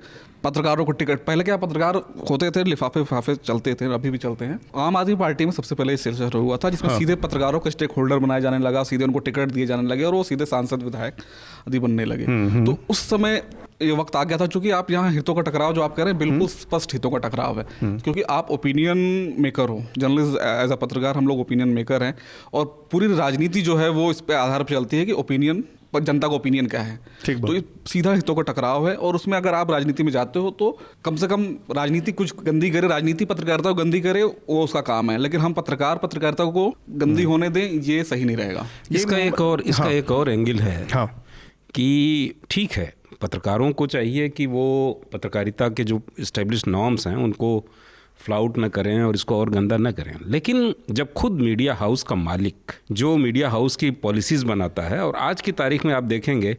पत्रकारों को टिकट, पहले क्या पत्रकार होते थे, लिफाफे चलते थे, अभी भी चलते हैं। आम आदमी पार्टी में सबसे पहले सिलसिला शुरू हुआ था जिसमें सीधे पत्रकारों को स्टेक होल्डर बनाया जाने लगा, सीधे उनको टिकट दिए जाने लगे और वो सीधे सांसद विधायक आदि बनने लगे। तो उस समय ये वक्त आ गया था, चूंकि आप यहाँ हितों का टकराव जो आप कह रहे हैं बिल्कुल स्पष्ट हितों का टकराव है, क्योंकि आप ओपिनियन मेकर हो, जर्नलिस्ट एज अ पत्रकार हम लोग ओपिनियन मेकर हैं, और पूरी राजनीति जो है वो इस पे आधार पर चलती है कि ओपिनियन पर जनता का ओपिनियन क्या है। तो ये सीधा हितों का टकराव है, और उसमें अगर आप राजनीति में जाते हो तो कम से कम राजनीति कुछ गंदी करे, राजनीति पत्रकारिता को गंदी करे, वो उसका काम है, लेकिन हम पत्रकारिता को गंदी होने दें, ये सही नहीं रहेगा। इसका एक और एंगल है कि ठीक है, पत्रकारों को चाहिए कि वो पत्रकारिता के जो इस्टेब्लिश्ड नॉर्म्स हैं उनको फ्लाउट न करें और इसको और गंदा न करें, लेकिन जब खुद मीडिया हाउस का मालिक जो मीडिया हाउस की पॉलिसीज़ बनाता है, और आज की तारीख में आप देखेंगे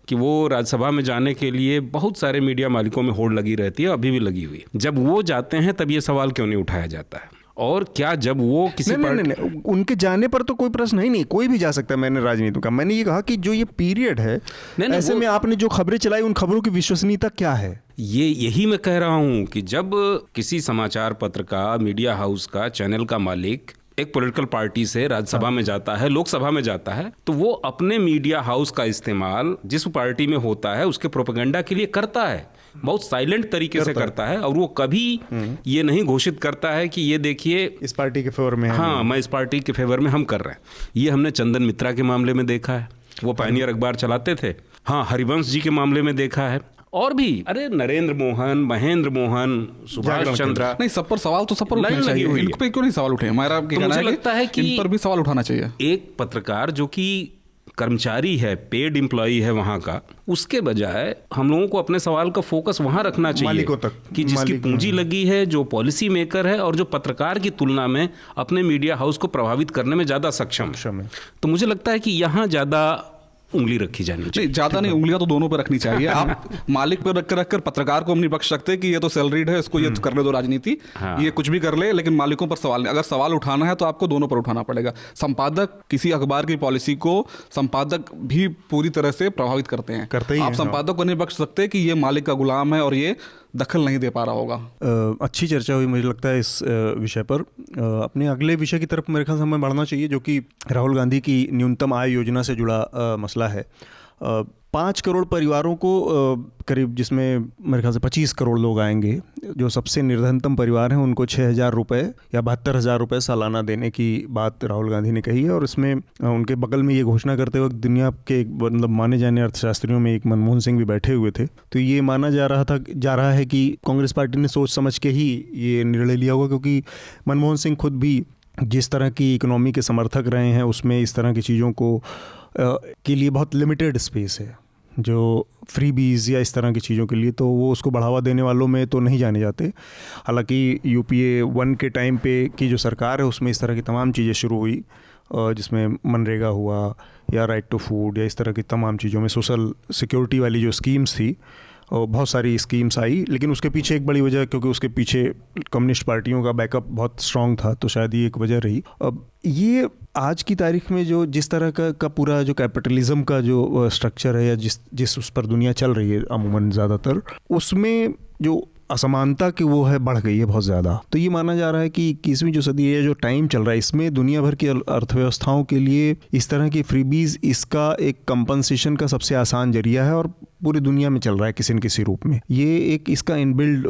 कि वो राज्यसभा में जाने के लिए बहुत सारे मीडिया मालिकों में होड़ लगी रहती है, अभी भी लगी हुई है, जब वो जाते हैं तब ये सवाल क्यों नहीं उठाया जाता है? और क्या जब वो किसी नहीं, उनके जाने पर तो कोई प्रश्न ही नहीं, कोई भी जा सकता है। मैंने राजनीति का मैंने ये कहा कि जो ये पीरियड है, ऐसे में आपने जो खबरें चलाई उन खबरों की विश्वसनीयता क्या है? यही मैं कह रहा हूं कि जब किसी समाचार पत्र का, मीडिया हाउस का, चैनल का मालिक एक पॉलिटिकल पार्टी से राज्यसभा में जाता है, लोकसभा में जाता है, तो वो अपने मीडिया हाउस का इस्तेमाल जिस पार्टी में होता है उसके प्रोपेगेंडा के लिए करता है, बहुत साइलेंट तरीके से करता है, और वो कभी ये नहीं घोषित करता है कि ये देखिए इस पार्टी के फेवर में, हाँ मैं इस पार्टी के फेवर में हम कर रहे हैं। ये हमने चंदन मित्रा के मामले में देखा है, वो पायनियर अखबार चलाते थे। हाँ, हरिवंश जी के मामले में देखा है, और भी अरे नरेंद्र मोहन, महेंद्र मोहन, सुभाष चंद्रा, नहीं सब पर सवाल तो सब पर उठने चाहिए, इन पे क्यों नहीं सवाल उठे? हमारा मुझे लगता है कि इन पर भी सवाल उठाना चाहिए। एक पत्रकार जो कि कर्मचारी है, पेड एम्प्लॉई है वहां का, उसके बजाय हम लोगों को अपने सवाल का फोकस वहां रखना चाहिए मालिकों तक, कि जिसकी पूंजी लगी है, जो पॉलिसी मेकर है और जो पत्रकार की तुलना में अपने मीडिया हाउस को प्रभावित करने में ज्यादा सक्षम है। तो मुझे लगता है कि यहाँ ज्यादा उंगली रखी जानी चाहिए। ज्यादा नहीं, उंगलियां तो दोनों पर रखनी चाहिए। आप मालिक पर रखकर पत्रकार को हम नहीं बख्श सकते कि ये तो सैलरीड है, इसको ये तो करने दो राजनीति, ये कुछ भी कर ले, लेकिन मालिकों पर सवाल नहीं। अगर सवाल उठाना है तो आपको दोनों पर उठाना पड़ेगा। संपादक किसी अखबार की पॉलिसी को संपादक भी पूरी तरह से प्रभावित करते हैं, आप संपादक को नहीं बख्श सकते कि ये मालिक का गुलाम है और ये दखल नहीं दे पा रहा होगा। अच्छी चर्चा हुई मुझे लगता है इस विषय पर। अपने अगले विषय की तरफ मेरे ख्याल से हमें बढ़ना चाहिए, जो कि राहुल गांधी की न्यूनतम आय योजना से जुड़ा मसला है। 5 करोड़ परिवारों को करीब, जिसमें मेरे ख्याल से 25 करोड़ लोग आएंगे, जो सबसे निर्धनतम परिवार हैं उनको 6,000 रुपये या 72,000 रुपये सालाना देने की बात राहुल गांधी ने कही है। और इसमें उनके बगल में ये घोषणा करते वक्त दुनिया के मतलब माने जाने अर्थशास्त्रियों में एक मनमोहन सिंह भी बैठे हुए थे। तो ये माना जा रहा है कि कांग्रेस पार्टी ने सोच समझ के ही ये निर्णय लिया होगा, क्योंकि मनमोहन सिंह खुद भी जिस तरह की इकोनॉमी के समर्थक रहे हैं उसमें इस तरह की चीज़ों को के लिए बहुत लिमिटेड स्पेस है, जो फ्रीबीज़ या इस तरह की चीज़ों के लिए, तो वो उसको बढ़ावा देने वालों में तो नहीं जाने जाते। हालांकि UPA 1 के टाइम पे की जो सरकार है उसमें इस तरह की तमाम चीज़ें शुरू हुई, जिसमें मनरेगा हुआ या राइट टू फूड या इस तरह की तमाम चीज़ों में सोशल सिक्योरिटी वाली जो स्कीम्स थी, और बहुत सारी स्कीम्स आई। लेकिन उसके पीछे एक बड़ी वजह, क्योंकि उसके पीछे कम्युनिस्ट पार्टियों का बैकअप बहुत स्ट्रांग था, तो शायद ये एक वजह रही। अब ये आज की तारीख में जो जिस तरह का पूरा जो कैपिटलिज्म का जो स्ट्रक्चर है या जिस उस पर दुनिया चल रही है अमूमन ज़्यादातर, उसमें जो असमानता की वो है बढ़ गई है बहुत ज़्यादा। तो ये माना जा रहा है कि 21वीं जो सदी है, जो टाइम चल रहा है, इसमें दुनिया भर की अर्थव्यवस्थाओं के लिए इस तरह की फ्रीबीज़ इसका एक कंपनसेशन का सबसे आसान जरिया है, और पूरी दुनिया में चल रहा है किसी न किसी रूप में। ये एक इसका इनबिल्ड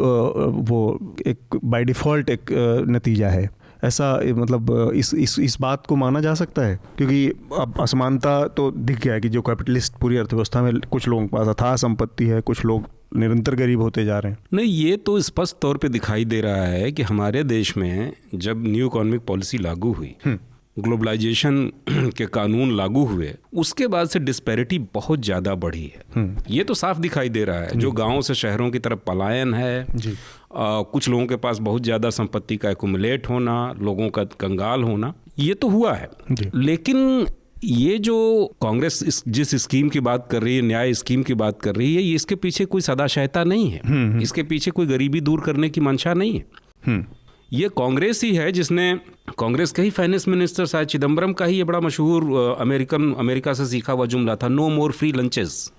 वो एक बाय डिफ़ॉल्ट एक नतीजा है, ऐसा मतलब इस बात को माना जा सकता है, क्योंकि अब असमानता तो दिख गया है कि जो कैपिटलिस्ट पूरी अर्थव्यवस्था में कुछ लोगों के पास अथाह संपत्ति है, कुछ लोग निरंतर गरीब होते जा रहे हैं। नहीं, ये तो स्पष्ट तौर पे दिखाई दे रहा है कि हमारे देश में जब न्यू इकोनॉमिक पॉलिसी लागू हुई, ग्लोबलाइजेशन के कानून लागू हुए, उसके बाद से डिस्पैरिटी बहुत ज़्यादा बढ़ी है। ये तो साफ दिखाई दे रहा है। जो गाँव से शहरों की तरफ पलायन है, कुछ लोगों के पास बहुत ज़्यादा संपत्ति का एक्युमुलेट होना, लोगों का कंगाल होना, ये तो हुआ है। लेकिन ये जो कांग्रेस जिस स्कीम की बात कर रही है, न्याय स्कीम की बात कर रही है, ये इसके पीछे कोई सदाशयता नहीं है, इसके पीछे कोई गरीबी दूर करने की मंशा नहीं है। ये कांग्रेस ही है जिसने, कांग्रेस का ही फाइनेंस मिनिस्टर शायद चिदम्बरम का ही ये बड़ा मशहूर अमेरिका से सीखा हुआ जुमला था, नो मोर फ्री लंचेस।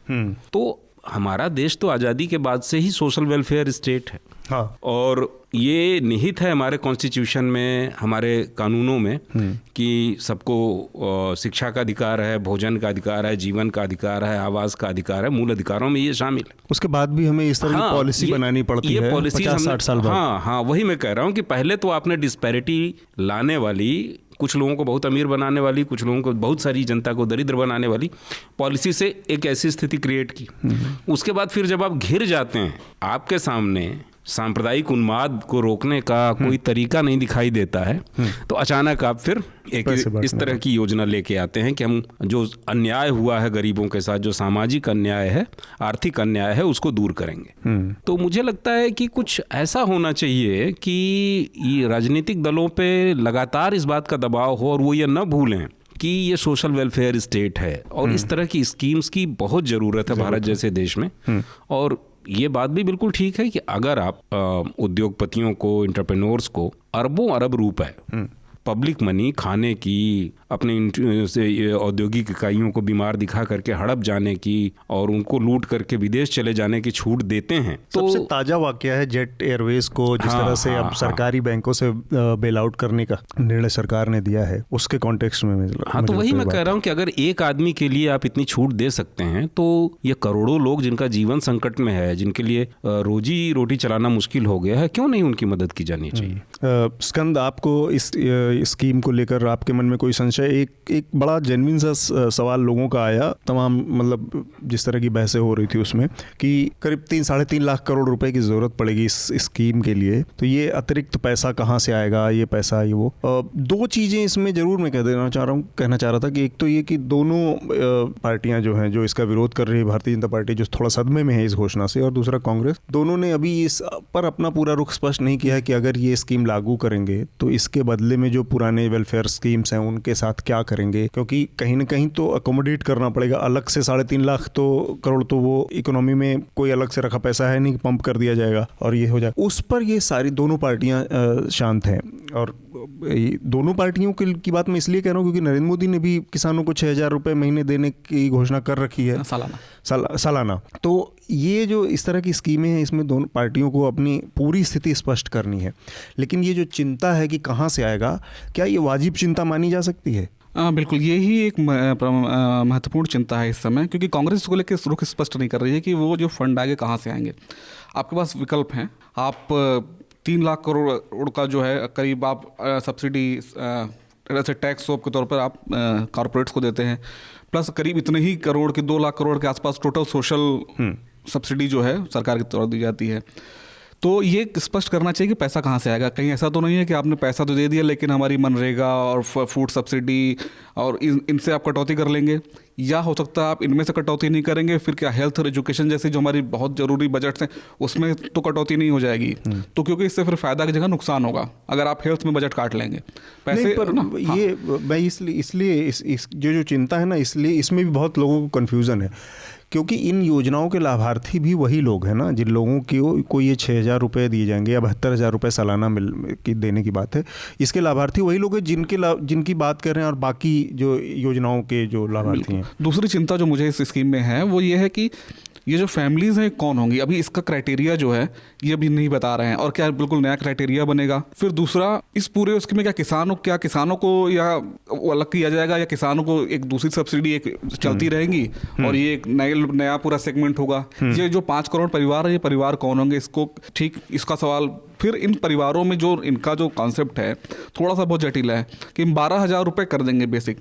तो हमारा देश तो आज़ादी के बाद से ही सोशल वेलफेयर स्टेट है। हाँ। और ये निहित है हमारे कॉन्स्टिट्यूशन में, हमारे कानूनों में कि सबको शिक्षा का अधिकार है, भोजन का अधिकार है, जीवन का अधिकार है, आवास का अधिकार है, मूल अधिकारों में ये शामिल है। उसके बाद भी हमें इस तरह की पॉलिसी बनानी पड़ती है 50-60 साल बाद। हाँ, वही मैं कह रहा हूँ कि पहले तो आपने डिस्पैरिटी लाने वाली, कुछ लोगों को बहुत अमीर बनाने वाली, कुछ लोगों को, बहुत सारी जनता को दरिद्र बनाने वाली पॉलिसी से एक ऐसी स्थिति क्रिएट की। उसके बाद फिर जब आप घिर जाते हैं, आपके सामने सांप्रदायिक उन्माद को रोकने का कोई तरीका नहीं दिखाई देता है, तो अचानक आप फिर एक इस तरह की योजना लेके आते हैं कि हम जो अन्याय हुआ है गरीबों के साथ, जो सामाजिक अन्याय है, आर्थिक अन्याय है, उसको दूर करेंगे। तो मुझे लगता है कि कुछ ऐसा होना चाहिए कि ये राजनीतिक दलों पे लगातार इस बात का दबाव हो और वो ये न भूलें कि ये सोशल वेलफेयर स्टेट है और इस तरह की स्कीम्स की बहुत ज़रूरत है भारत जैसे देश में। और ये बात भी बिल्कुल ठीक है कि अगर आप उद्योगपतियों को, एंटरप्रेन्योर्स को अरबों अरब रुपए पब्लिक मनी खाने की, अपने से औद्योगिक इकाइयों को बीमार दिखा करके हड़प जाने की और उनको लूट करके विदेश चले जाने की छूट देते हैं, तो सबसे ताज़ा वाकया है जेट एयरवेज को जिस तरह से अब सरकारी बैंकों से बेल आउट करने का निर्णय सरकार ने दिया है, उसके कॉन्टेक्स्ट में तो वही मैं कह रहा हूँ कि अगर एक आदमी के लिए आप इतनी छूट दे सकते हैं तो ये करोड़ों लोग जिनका जीवन संकट में है, जिनके लिए रोजी रोटी चलाना मुश्किल हो गया है, क्यों नहीं उनकी मदद की जानी चाहिए। स्कंद, आपको इस स्कीम को लेकर आपके मन में कोई संशय? एक बड़ा जेन्युइन सा सवाल लोगों का आया, तमाम मतलब जिस तरह की बहसें हो रही थी उसमें, कि करीब 3-3.5 लाख करोड़ रुपए की ज़रूरत पड़ेगी इस स्कीम के लिए, तो ये अतिरिक्त पैसा कहाँ से आएगा, ये पैसा ये वो। दो चीज़ें इसमें ज़रूर मैं कहना चाह रहा था कि एक तो ये कि दोनों पार्टियां जो हैं, जो इसका विरोध कर रही है, भारतीय जनता पार्टी जो थोड़ा सदमे में है इस घोषणा से, और दूसरा कांग्रेस, दोनों ने अभी इस पर अपना पूरा रुख स्पष्ट नहीं किया है कि अगर ये स्कीम लागू करेंगे तो इसके बदले में जो पुराने वेलफेयर स्कीम्स हैं उनके साथ क्या करेंगे, क्योंकि कहीं ना कहीं तो अकोमोडेट करना पड़ेगा। अलग से 3.5 लाख करोड़ तो वो इकोनॉमी में कोई अलग से रखा पैसा है नहीं, पंप कर दिया जाएगा और ये हो जाए। उस पर ये सारी दोनों पार्टियां शांत हैं। और दोनों पार्टियों की बात मैं इसलिए कह रहा हूँ क्योंकि नरेंद्र मोदी ने भी किसानों को 6,000 रुपये महीने देने की घोषणा कर रखी है, सालाना। तो ये जो इस तरह की स्कीमें हैं, इसमें दोनों पार्टियों को अपनी पूरी स्थिति स्पष्ट करनी है। लेकिन ये जो चिंता है कि कहाँ से आएगा, क्या ये वाजिब चिंता मानी जा सकती है? बिल्कुल, यही एक महत्वपूर्ण चिंता है इस समय, क्योंकि कांग्रेस इसको लेकर रुख स्पष्ट नहीं कर रही है कि वो जो फंड आगे कहाँ से आएंगे। आपके पास विकल्प हैं। आप 3 लाख करोड़ का जो है करीब आप सब्सिडी ऐसे टैक्स सोप के तौर पर आप कॉरपोरेट्स को देते हैं, प्लस करीब इतने ही करोड़ के 2 लाख करोड़ के आसपास टोटल सोशल सब्सिडी जो है सरकार की तरफ दी जाती है। तो ये स्पष्ट करना चाहिए कि पैसा कहाँ से आएगा। कहीं ऐसा तो नहीं है कि आपने पैसा तो दे दिया लेकिन हमारी मनरेगा और फूड सब्सिडी और इनसे आप कटौती कर लेंगे, या हो सकता है आप इनमें से कटौती नहीं करेंगे, फिर क्या हेल्थ और एजुकेशन जैसे जो हमारी बहुत ज़रूरी बजट्स हैं उसमें तो कटौती नहीं हो जाएगी। तो क्योंकि इससे फिर फ़ायदा की जगह नुकसान होगा अगर आप हेल्थ में बजट काट लेंगे पैसे पर ना। ये मैं इसलिए इस जो चिंता है ना, इसलिए इसमें भी बहुत लोगों को कन्फ्यूज़न है, क्योंकि इन योजनाओं के लाभार्थी भी वही लोग हैं ना, जिन लोगों को ये 6,000 रुपये दिए जाएंगे या 72,000 रुपये सालाना देने की बात है। इसके लाभार्थी वही लोग हैं जिनकी बात कर रहे हैं, और बाकी जो योजनाओं के जो लाभार्थी हैं। दूसरी चिंता जो मुझे इस स्कीम में है वो ये है कि ये जो फैमिलीज़ हैं कौन होंगी। अभी इसका क्राइटेरिया जो है ये अभी नहीं बता रहे हैं, और क्या बिल्कुल नया क्राइटेरिया बनेगा। फिर दूसरा, इस पूरे उसके में क्या किसानों को या अलग किया जाएगा, या किसानों को एक दूसरी सब्सिडी एक चलती रहेंगी और ये एक नया पूरा सेगमेंट होगा। ये जो 5 करोड़ परिवार है, ये परिवार कौन होंगे, इसको ठीक इसका सवाल। फिर इन परिवारों में जो इनका जो कॉन्सेप्ट है थोड़ा सा बहुत जटिल है कि 12,000 रुपये कर देंगे बेसिक।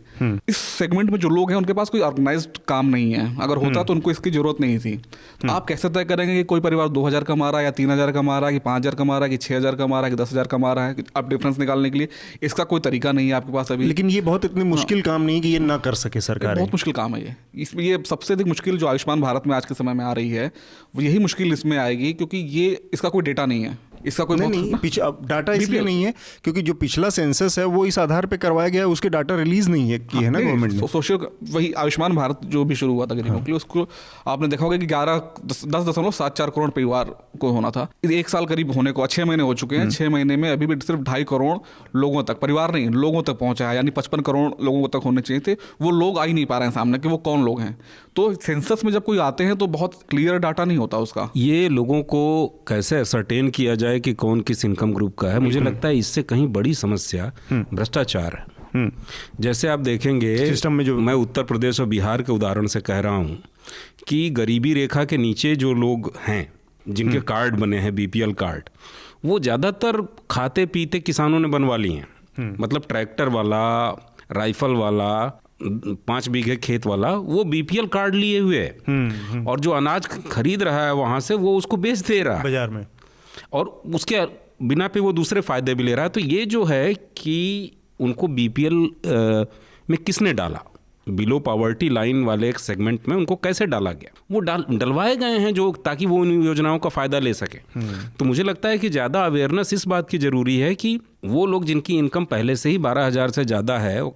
इस सेगमेंट में जो लोग हैं उनके पास कोई ऑर्गेनाइज्ड काम नहीं है, अगर होता तो उनको इसकी जरूरत नहीं थी। तो आप कैसे तय करेंगे कि कोई परिवार 2,000 कमा रहा है या 3,000 कमा रहा है कि 5,000 कमा रहा है कि 6,000 कमा रहा है कि 10,000 कमा रहा है? आप डिफरेंस निकालने के लिए इसका कोई तरीका नहीं है आपके पास अभी। लेकिन ये बहुत इतनी मुश्किल काम नहीं कि ये ना कर सके सरकार। बहुत मुश्किल काम है इसमें। ये सबसे अधिक मुश्किल जो आयुष्मान भारत में आज के समय में आ रही है वो यही मुश्किल इसमें आएगी, क्योंकि ये इसका कोई डेटा नहीं है। इसका कोई नहीं, अब डाटा इसलिए नहीं है क्योंकि जो पिछला सेंसस है वो इस आधार पे करवाया गया है, उसके डाटा रिलीज नहीं है की है ना गवर्नमेंट ने। सोशियो वही आयुष्मान भारत जो भी शुरू हुआ था गरीबों के लिए, उसको आपने देखा होगा कि 10.74 करोड़ परिवार को होना था, 1 साल करीब होने को 6 महीने हो चुके हैं। 6 महीने में अभी भी सिर्फ 2.5 करोड़ लोगों तक, परिवार नहीं लोगों तक पहुंचा है, यानी 55 करोड़ लोगों तक होने चाहिए थे, वो लोग आ ही नहीं पा रहे हैं सामने कि वो कौन लोग हैं। तो सेंसस में जब कोई आते हैं तो बहुत क्लियर डाटा नहीं होता उसका। ये लोगों को कैसे असरटेन किया जाए कि कौन किस इनकम ग्रुप का है, मुझे लगता है इससे कहीं बड़ी समस्या भ्रष्टाचार है। जैसे आप देखेंगे सिस्टम में जो, मैं उत्तर प्रदेश और बिहार के उदाहरण से कह रहा हूँ कि गरीबी रेखा के नीचे जो लोग हैं जिनके कार्ड बने हैं बीपीएल कार्ड, वो ज़्यादातर खाते पीते किसानों ने बनवा लिए हैं। मतलब ट्रैक्टर वाला, राइफल वाला, 5 बीघे खेत वाला, वो बीपीएल कार्ड लिए हुए है और जो अनाज खरीद रहा है वहाँ से वो उसको बेच दे रहा है बाजार में, और उसके बिना पे वो दूसरे फायदे भी ले रहा है। तो ये जो है कि उनको बीपीएल में किसने डाला, बिलो पॉवर्टी लाइन वाले एक सेगमेंट में उनको कैसे डाला गया, वो डलवाए गए हैं जो ताकि वो उन योजनाओं का फ़ायदा ले सके। तो मुझे लगता है कि ज़्यादा अवेयरनेस इस बात की ज़रूरी है कि वो लोग जिनकी इनकम पहले से ही 12,000 से ज़्यादा है,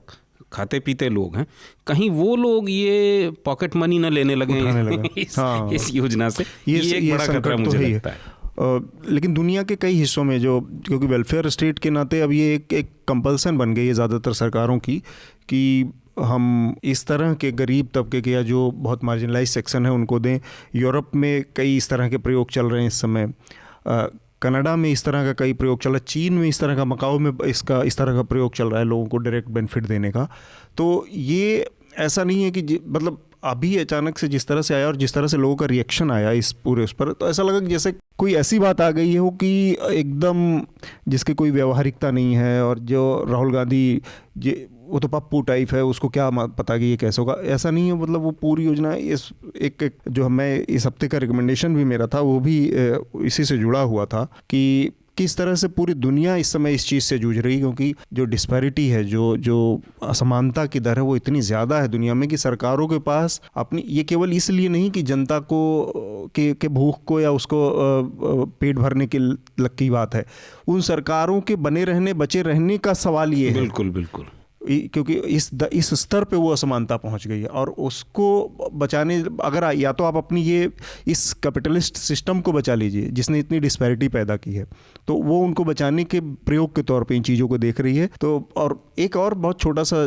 खाते पीते लोग हैं, कहीं वो लोग ये पॉकेट मनी न लेने लगे इस योजना से। ये एक बड़ा खतरा मुझे लगता है। लेकिन दुनिया के कई हिस्सों में जो, क्योंकि वेलफेयर स्टेट के नाते अब ये एक कंपल्सन बन गई है ज़्यादातर सरकारों की कि हम इस तरह के गरीब तबके के या जो बहुत मार्जिनलाइज सेक्शन है उनको दें। यूरोप में कई इस तरह के प्रयोग चल रहे हैं इस समय, कनाडा में इस तरह का कई प्रयोग चल रहा है, चीन में इस तरह का, मकाओ में इस तरह का प्रयोग चल रहा है लोगों को डायरेक्ट बेनिफिट देने का। तो ये ऐसा नहीं है कि मतलब अभी अचानक से जिस तरह से आया और जिस तरह से लोगों का रिएक्शन आया इस पूरे उस पर, तो ऐसा लगा कि जैसे कोई ऐसी बात आ गई हो कि एकदम जिसकी कोई व्यवहारिकता नहीं है, और जो राहुल गांधी वो तो पप्पू टाइप है, उसको क्या पता कि ये कैसे होगा, ऐसा नहीं है। मतलब वो पूरी योजना इस एक जो मैं इस हफ्ते का रिकमेंडेशन भी मेरा था वो भी इसी से जुड़ा हुआ था कि किस तरह से पूरी दुनिया इस समय इस चीज़ से जूझ रही है, क्योंकि जो डिस्पैरिटी है, जो असमानता की दर है वो इतनी ज़्यादा है दुनिया में कि सरकारों के पास अपनी, ये केवल इसलिए नहीं कि जनता को के भूख को या उसको पेट भरने के लग की बात है, उन सरकारों के बने रहने बचे रहने का सवाल ये है। बिल्कुल बिल्कुल, क्योंकि इस स्तर पे वो असमानता पहुंच गई है, और उसको बचाने, अगर या तो आप अपनी ये इस कैपिटलिस्ट सिस्टम को बचा लीजिए जिसने इतनी डिस्पैरिटी पैदा की है, तो वो उनको बचाने के प्रयोग के तौर पे इन चीज़ों को देख रही है। तो और एक और बहुत छोटा सा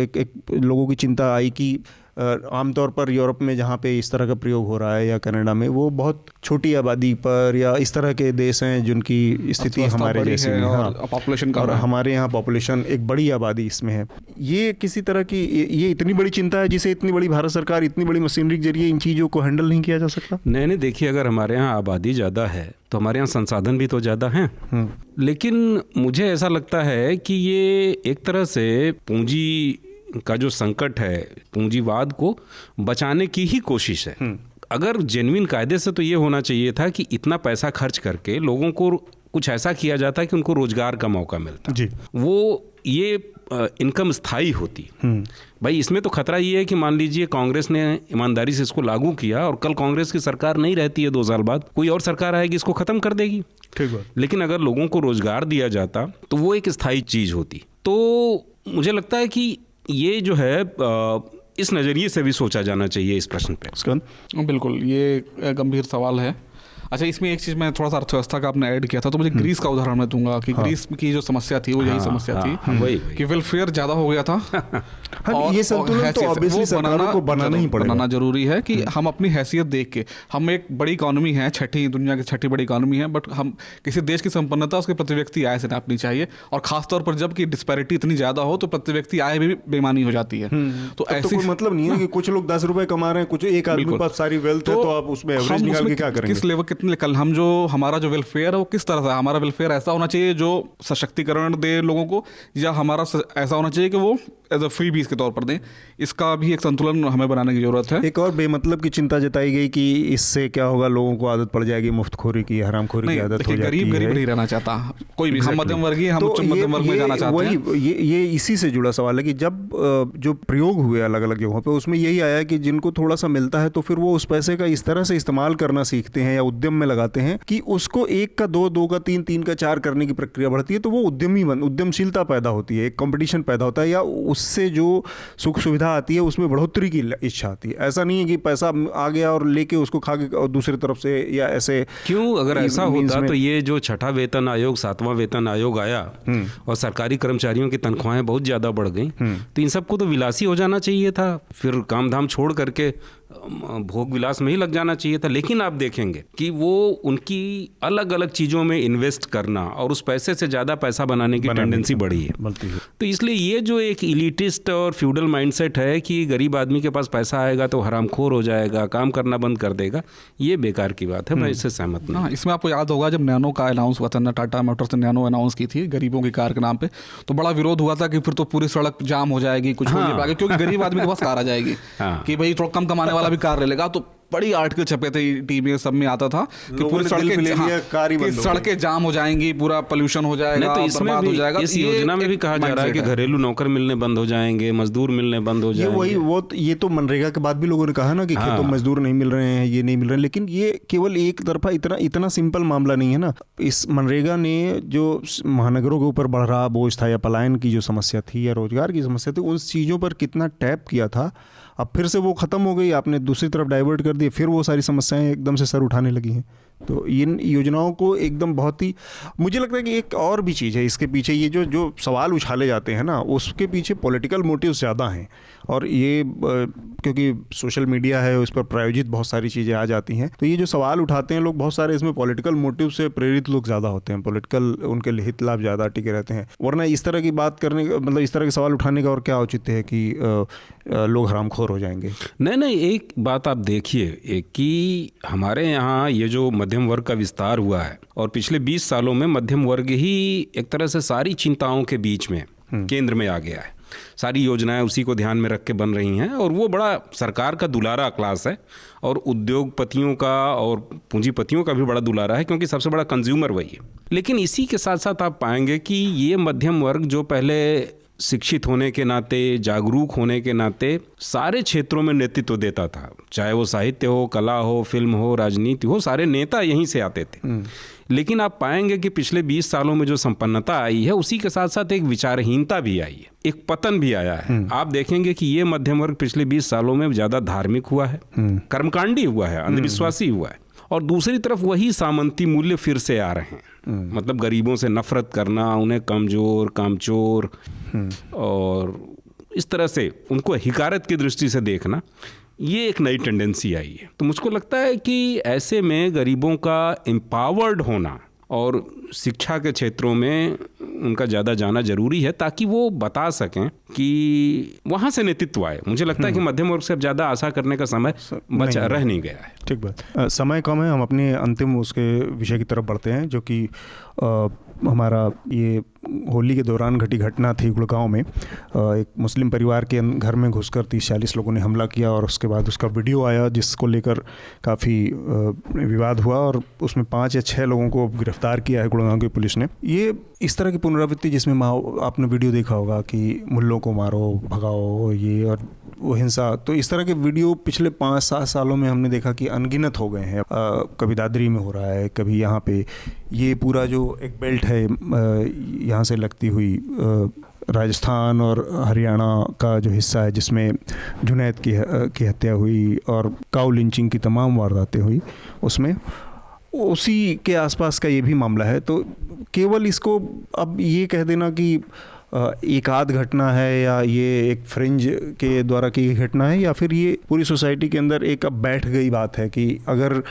एक लोगों की चिंता आई कि आमतौर पर यूरोप में जहाँ पे इस तरह का प्रयोग हो रहा है या कनाडा में, वो बहुत छोटी आबादी पर या इस तरह के देश हैं जिनकी स्थिति हमारे जैसी है, पॉपुलेशन और हमारे यहाँ पॉपुलेशन एक बड़ी आबादी इसमें है। ये किसी तरह की ये इतनी बड़ी चिंता है जिसे इतनी बड़ी भारत सरकार इतनी बड़ी मशीनरी के जरिए इन चीज़ों को हैंडल नहीं किया जा सकता। नहीं, देखिए, अगर हमारे यहाँ आबादी ज़्यादा है तो हमारे यहाँ संसाधन भी तो ज़्यादा हैं, लेकिन मुझे ऐसा लगता है कि ये एक तरह से पूंजी का जो संकट है, पूंजीवाद को बचाने की ही कोशिश है। अगर जेन्युइन कायदे से तो ये होना चाहिए था कि इतना पैसा खर्च करके लोगों को कुछ ऐसा किया जाता कि उनको रोजगार का मौका मिलता जी, वो ये इनकम स्थायी होती। भाई इसमें तो खतरा ये है कि मान लीजिए कांग्रेस ने ईमानदारी से इसको लागू किया और कल कांग्रेस की सरकार नहीं रहती है, 2 साल बाद कोई और सरकार आएगी, इसको खत्म कर देगी। ठीक बात। लेकिन अगर लोगों को रोजगार दिया जाता तो वो एक स्थायी चीज होती। तो मुझे लगता है कि ये जो है इस नज़रिए से भी सोचा जाना चाहिए इस प्रश्न पे। बिल्कुल, ये गंभीर सवाल है। अच्छा, इसमें एक चीज़ मैं थोड़ा सा अर्थव्यवस्था का आपने ऐड किया था, तो मुझे ग्रीस का उदाहरण मैं दूंगा कि ग्रीस की जो समस्या थी वो यही समस्या थी कि वेलफेयर ज़्यादा हो गया था। और ये संतुलन तो ऑब्वियसली सरकारों को बनाना ही पड़ेगा, बनाना जरूरी है कि हम अपनी हैसियत देख के, हम एक बड़ी इकोनॉमी है, दुनिया की 6ठी बड़ी इकोनॉमी है, बट हम किसी देश की संपन्नता उसके प्रति व्यक्ति आय से नापनी चाहिए, और खासतौर पर जब कि डिस्पैरिटी इतनी ज़्यादा हो तो प्रति व्यक्ति आय भी बेमानी हो जाती है। तो ऐसी कोई मतलब नहीं है कि कुछ लोग 10 रुपए कमा रहे हैं, कुछ एक आदमी के पास सारी वेल्थ है, तो आप उसमें एवरेज निकाल के क्या करेंगे? किस लेवल कितने, कल हम जो हमारा जो वेलफेयर है वो किस तरह से, हमारा वेलफेयर ऐसा होना चाहिए जो सशक्तिकरण दे लोगों को, या हमारा ऐसा होना चाहिए कि वो एज अ फ्री बीज के तौर पर दें, इसका भी एक संतुलन हमें बनाने की जरूरत है। एक और बेमतलब की चिंता जताई गई कि इससे क्या होगा, लोगों को आदत पड़ जाएगी मुफ्तखोरी की, हरामखोरी की आदत हो जाती है। गरीब नहीं रहना चाहता कोई भी, हम मध्यम वर्गीय, हम उच्च मध्यम वर्ग में जाना चाहते हैं। ये इसी से जुड़ा सवाल है कि जब जो प्रयोग हुए अलग अलग जगहों पे, उसमें यही आया कि जिनको थोड़ा सा मिलता है तो फिर वो उस पैसे का इस तरह से इस्तेमाल करना सीखते हैं या उद्यम में लगाते हैं कि उसको 1 का 2, 2 का 3, 3 का 4 करने की प्रक्रिया बढ़ती है। तो वो उद्यमशीलता पैदा होती है, एक कंपटीशन पैदा होता है, या उससे जो सुख सुविधा आती है उसमें बढ़ोतरी की इच्छा आती है। ऐसा नहीं है कि पैसा आ गया और लेके उसको खा के और दूसरी तरफ से, या ऐसे क्यों, अगर ऐसा होता तो ये जो 6वां वेतन आयोग 7वां वेतन आयोग आया और सरकारी कर्मचारियों की तनख्वाहें बहुत ज़्यादा बढ़ गई, तो इन सबको तो विलासी हो जाना चाहिए था, फिर काम धाम छोड़ करके भोग विलास में ही लग जाना चाहिए था। लेकिन आप देखेंगे कि वो उनकी अलग अलग चीज़ों में इन्वेस्ट करना और उस पैसे से ज़्यादा पैसा बनाने की टेंडेंसी बढ़ी है। तो इसलिए ये जो एक इलिटिस्ट और फ्यूडल माइंडसेट है कि गरीब आदमी के पास पैसा आएगा तो हरामखोर हो जाएगा, काम करना बंद कर देगा, ये बेकार की बात है। मैं इससे सहमत नहीं। हाँ, इसमें आपको याद होगा जब नैनो का अनाउंस हुआ था ना, टाटा मोटर्स ने नैनो अनाउंस की थी गरीबों की कार के नाम पे, तो बड़ा विरोध हुआ था कि फिर तो पूरी सड़क जाम हो जाएगी, कुछ हो जाएगा, क्योंकि गरीब आदमी के पास कार आ जाएगी कि भाई थोड़ा कम कमाने वाला भी कार ले लेगा। तो बड़ी आर्टिकल छपे थे टीवी में, सब में आता था कि पूरी सड़कें जाम हो जाएंगी, पूरा पोल्यूशन हो जाएगा, तो इसमें बर्बाद हो जाएगा। इस योजना में भी कहा जा रहा है कि घरेलू नौकर मिलने बंद हो जाएंगे, मजदूर मिलने बंद हो जाएंगे। ये तो मनरेगा के बाद भी लोगों ने कहा ना कि खेतों में मजदूर नहीं मिल रहे हैं, ये नहीं मिल रहे हैं। लेकिन ये केवल एक तरफा इतना सिंपल मामला नहीं है ना। इस मनरेगा ने जो महानगरों के ऊपर बढ़ रहा बोझ था, या पलायन की जो समस्या थी, या रोजगार की समस्या थी, उन चीज़ों पर कितना टैप किया था। अब फिर से वो ख़त्म हो गई, आपने दूसरी तरफ डाइवर्ट कर दिया, फिर वो सारी समस्याएं एकदम से सर उठाने लगी हैं। तो इन योजनाओं को एकदम बहुत ही, मुझे लगता है कि एक और भी चीज़ है इसके पीछे, ये जो सवाल उछाले जाते हैं ना, उसके पीछे पॉलिटिकल मोटिव्स ज़्यादा हैं। और ये क्योंकि सोशल मीडिया है, उस पर प्रायोजित बहुत सारी चीज़ें आ जाती हैं, तो ये जो सवाल उठाते हैं लोग, बहुत सारे इसमें पॉलिटिकल मोटिव से प्रेरित लोग ज़्यादा होते हैं, पॉलिटिकल उनके हित लाभ ज़्यादा टिके रहते हैं। वरना इस तरह की बात करने का मतलब, इस तरह के सवाल उठाने का और क्या औचित्य है कि लोग हरामखोर हो जाएंगे। नहीं, एक बात आप देखिए कि हमारे यहाँ ये जो मध्यम वर्ग का विस्तार हुआ है, और पिछले 20 सालों में मध्यम वर्ग ही एक तरह से सारी चिंताओं के बीच में केंद्र में आ गया है। सारी योजनाएं उसी को ध्यान में रख के बन रही हैं, और वो बड़ा सरकार का दुलारा क्लास है, और उद्योगपतियों का और पूंजीपतियों का भी बड़ा दुलारा है, क्योंकि सबसे बड़ा कंज्यूमर वही है। लेकिन इसी के साथ साथ आप पाएंगे कि ये मध्यम वर्ग जो पहले शिक्षित होने के नाते, जागरूक होने के नाते सारे क्षेत्रों में नेतृत्व देता था, चाहे वो साहित्य हो, कला हो, फिल्म हो, राजनीति हो, सारे नेता यहीं से आते थे। लेकिन आप पाएंगे कि पिछले 20 सालों में जो संपन्नता आई है, उसी के साथ साथ एक विचारहीनता भी आई है, एक पतन भी आया है। आप देखेंगे कि ये मध्यम वर्ग पिछले 20 सालों में ज़्यादा धार्मिक हुआ है, कर्मकांडी हुआ है, अंधविश्वासी हुआ है, और दूसरी तरफ वही सामंती मूल्य फिर से आ रहे हैं। मतलब गरीबों से नफरत करना, उन्हें कमजोर, कामचोर और इस तरह से उनको हिकारत की दृष्टि से देखना, ये एक नई टेंडेंसी आई है। तो मुझको लगता है कि ऐसे में गरीबों का एम्पावर्ड होना और शिक्षा के क्षेत्रों में उनका ज़्यादा जाना जरूरी है, ताकि वो बता सकें कि वहाँ से नेतृत्व आए। मुझे लगता है कि मध्यम वर्ग से अब ज़्यादा आशा करने का समय रह नहीं गया है। ठीक बात। समय कम है, हम अपने अंतिम उसके विषय की तरफ बढ़ते हैं, जो कि हमारा ये होली के दौरान घटी घटना थी गुड़गांव में। एक मुस्लिम परिवार के घर में घुसकर 30-40 लोगों ने हमला किया, और उसके बाद उसका वीडियो आया, जिसको लेकर काफ़ी विवाद हुआ, और उसमें 5 या 6 लोगों को गिरफ्तार किया है गुड़गांव की पुलिस ने। ये इस तरह की पुनरावृत्ति, जिसमें आपने वीडियो देखा होगा कि मुल्लों को मारो, भगाओ, ये और वो हिंसा, तो इस तरह के वीडियो पिछले 5-7 सालों में हमने देखा कि अनगिनत हो गए हैं। कभी दादरी में हो रहा है, कभी यहाँ पे ये पूरा जो एक बेल्ट है यहाँ से लगती हुई राजस्थान और हरियाणा का जो हिस्सा है, जिसमें जुनैद की हत्या हुई और काऊ लिंचिंग की तमाम वारदातें हुई, उसमें उसी के आसपास का ये भी मामला है। तो केवल इसको अब ये कह देना कि एक आध घटना है, या ये एक फ्रिंज के द्वारा की घटना है, या फिर ये पूरी सोसाइटी के अंदर एक अब बैठ गई बात है कि अगर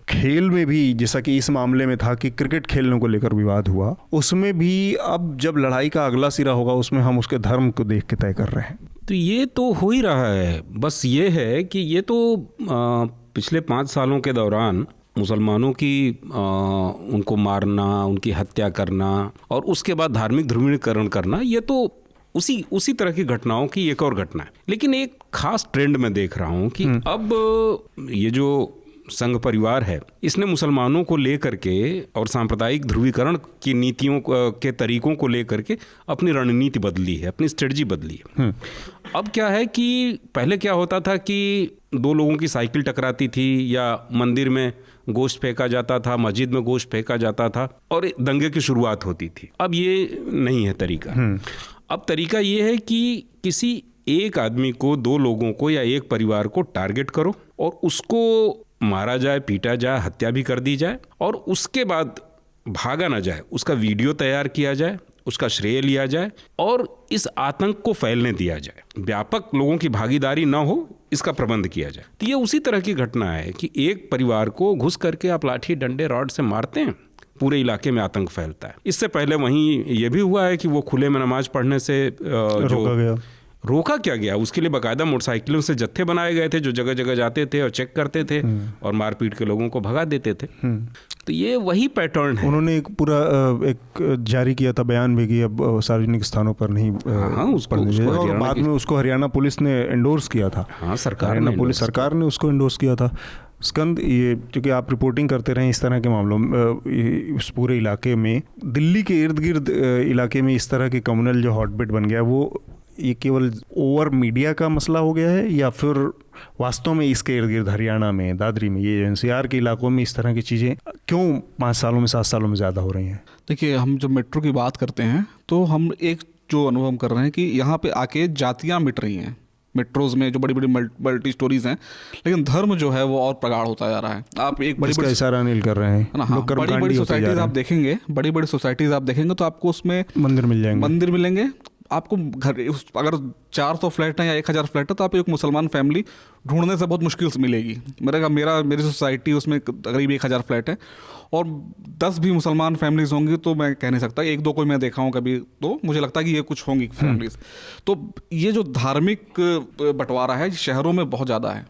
खेल में भी, जैसा कि इस मामले में था कि क्रिकेट खेलने को लेकर विवाद हुआ, उसमें भी अब जब लड़ाई का अगला सिरा होगा, उसमें हम उसके धर्म को देख के तय कर रहे हैं। तो ये तो हो ही रहा है। बस ये है कि ये तो पिछले 5 सालों के दौरान मुसलमानों की उनको मारना, उनकी हत्या करना, और उसके बाद धार्मिक ध्रुवीकरण करना, ये तो उसी तरह की घटनाओं की एक और घटना है। लेकिन एक खास ट्रेंड मैं देख रहा हूँ कि अब ये जो संघ परिवार है, इसने मुसलमानों को लेकर के और सांप्रदायिक ध्रुवीकरण की नीतियों के तरीकों को लेकर के अपनी रणनीति बदली है, अपनी स्ट्रेटजी बदली है। अब क्या है कि पहले क्या होता था कि दो लोगों की साइकिल टकराती थी या मंदिर में गोश्त फेंका जाता था, मस्जिद में गोश्त फेंका जाता था और दंगे की शुरुआत होती थी। अब ये नहीं है तरीका। अब तरीका ये है कि किसी एक आदमी को, दो लोगों को या एक परिवार को टारगेट करो और उसको मारा जाए, पीटा जाए, हत्या भी कर दी जाए और उसके बाद भागा ना जाए, उसका वीडियो तैयार किया जाए, उसका श्रेय लिया जाए और इस आतंक को फैलने दिया जाए, व्यापक लोगों की भागीदारी ना हो, इसका प्रबंध किया जाए। तो ये उसी तरह की घटना है कि एक परिवार को घुस करके आप लाठी डंडे रॉड से मारते हैं, पूरे इलाके में आतंक फैलता है। इससे पहले वहीं ये भी हुआ है कि वो खुले में नमाज पढ़ने से रोका क्या गया, उसके लिए बाकायदा मोटरसाइकिलों से जत्थे बनाए गए थे जो जगह जगह जाते थे और चेक करते थे और मारपीट के लोगों को भगा देते थे। तो ये वही पैटर्न है। उन्होंने एक पूरा एक जारी किया था बयान भी कि अब सार्वजनिक स्थानों पर नहीं और बाद में उसको हरियाणा पुलिस ने एंडोर्स किया था। हरियाणा पुलिस सरकार ने उसको एंडोर्स किया था। स्कंद, ये क्योंकि आप रिपोर्टिंग करते रहे इस तरह के मामलों में, इस पूरे इलाके में, दिल्ली के इर्द गिर्द इलाके में इस तरह के कम्युनल जो हॉटबेड बन गया, वो ये केवल ओवर मीडिया का मसला हो गया है या फिर वास्तव में इसके इर्द गिर्द हरियाणा में, दादरी में, ये एनसीआर के इलाकों में इस तरह की चीज़ें क्यों 5 सालों में 7 सालों में ज़्यादा हो रही हैं? देखिए, हम जब मेट्रो की बात करते हैं तो हम एक जो अनुभव कर रहे हैं कि यहाँ पे आके जातियाँ मिट रही हैं मेट्रोज में, जो बड़ी बड़ी मल्टी स्टोरीज हैं, लेकिन धर्म जो है वो और प्रगाढ़ होता जा रहा है। आप एक बड़ी बड़ी इशारा अनील कर रहे हैं ना, हाँ, बड़ी बड़ी सोसाइटीज आप देखेंगे, बड़ी बड़ी सोसाइटीज आप देखेंगे तो आपको उसमें मंदिर मिलेंगे। आपको घर अगर 400 फ्लैट हैं या 1000 फ्लैट है तो आप एक मुसलमान फैमिली ढूंढने से बहुत मुश्किल से मिलेगी। मेरी सोसाइटी उसमें करीब 1000 फ्लैट है और 10 भी मुसलमान फैमिलीज होंगी तो मैं कह नहीं सकता, 1-2 कोई मैं देखा हूँ कभी, तो मुझे लगता है कि ये कुछ होंगी फैमिलीज। तो ये जो धार्मिक बंटवारा है शहरों में बहुत ज़्यादा है।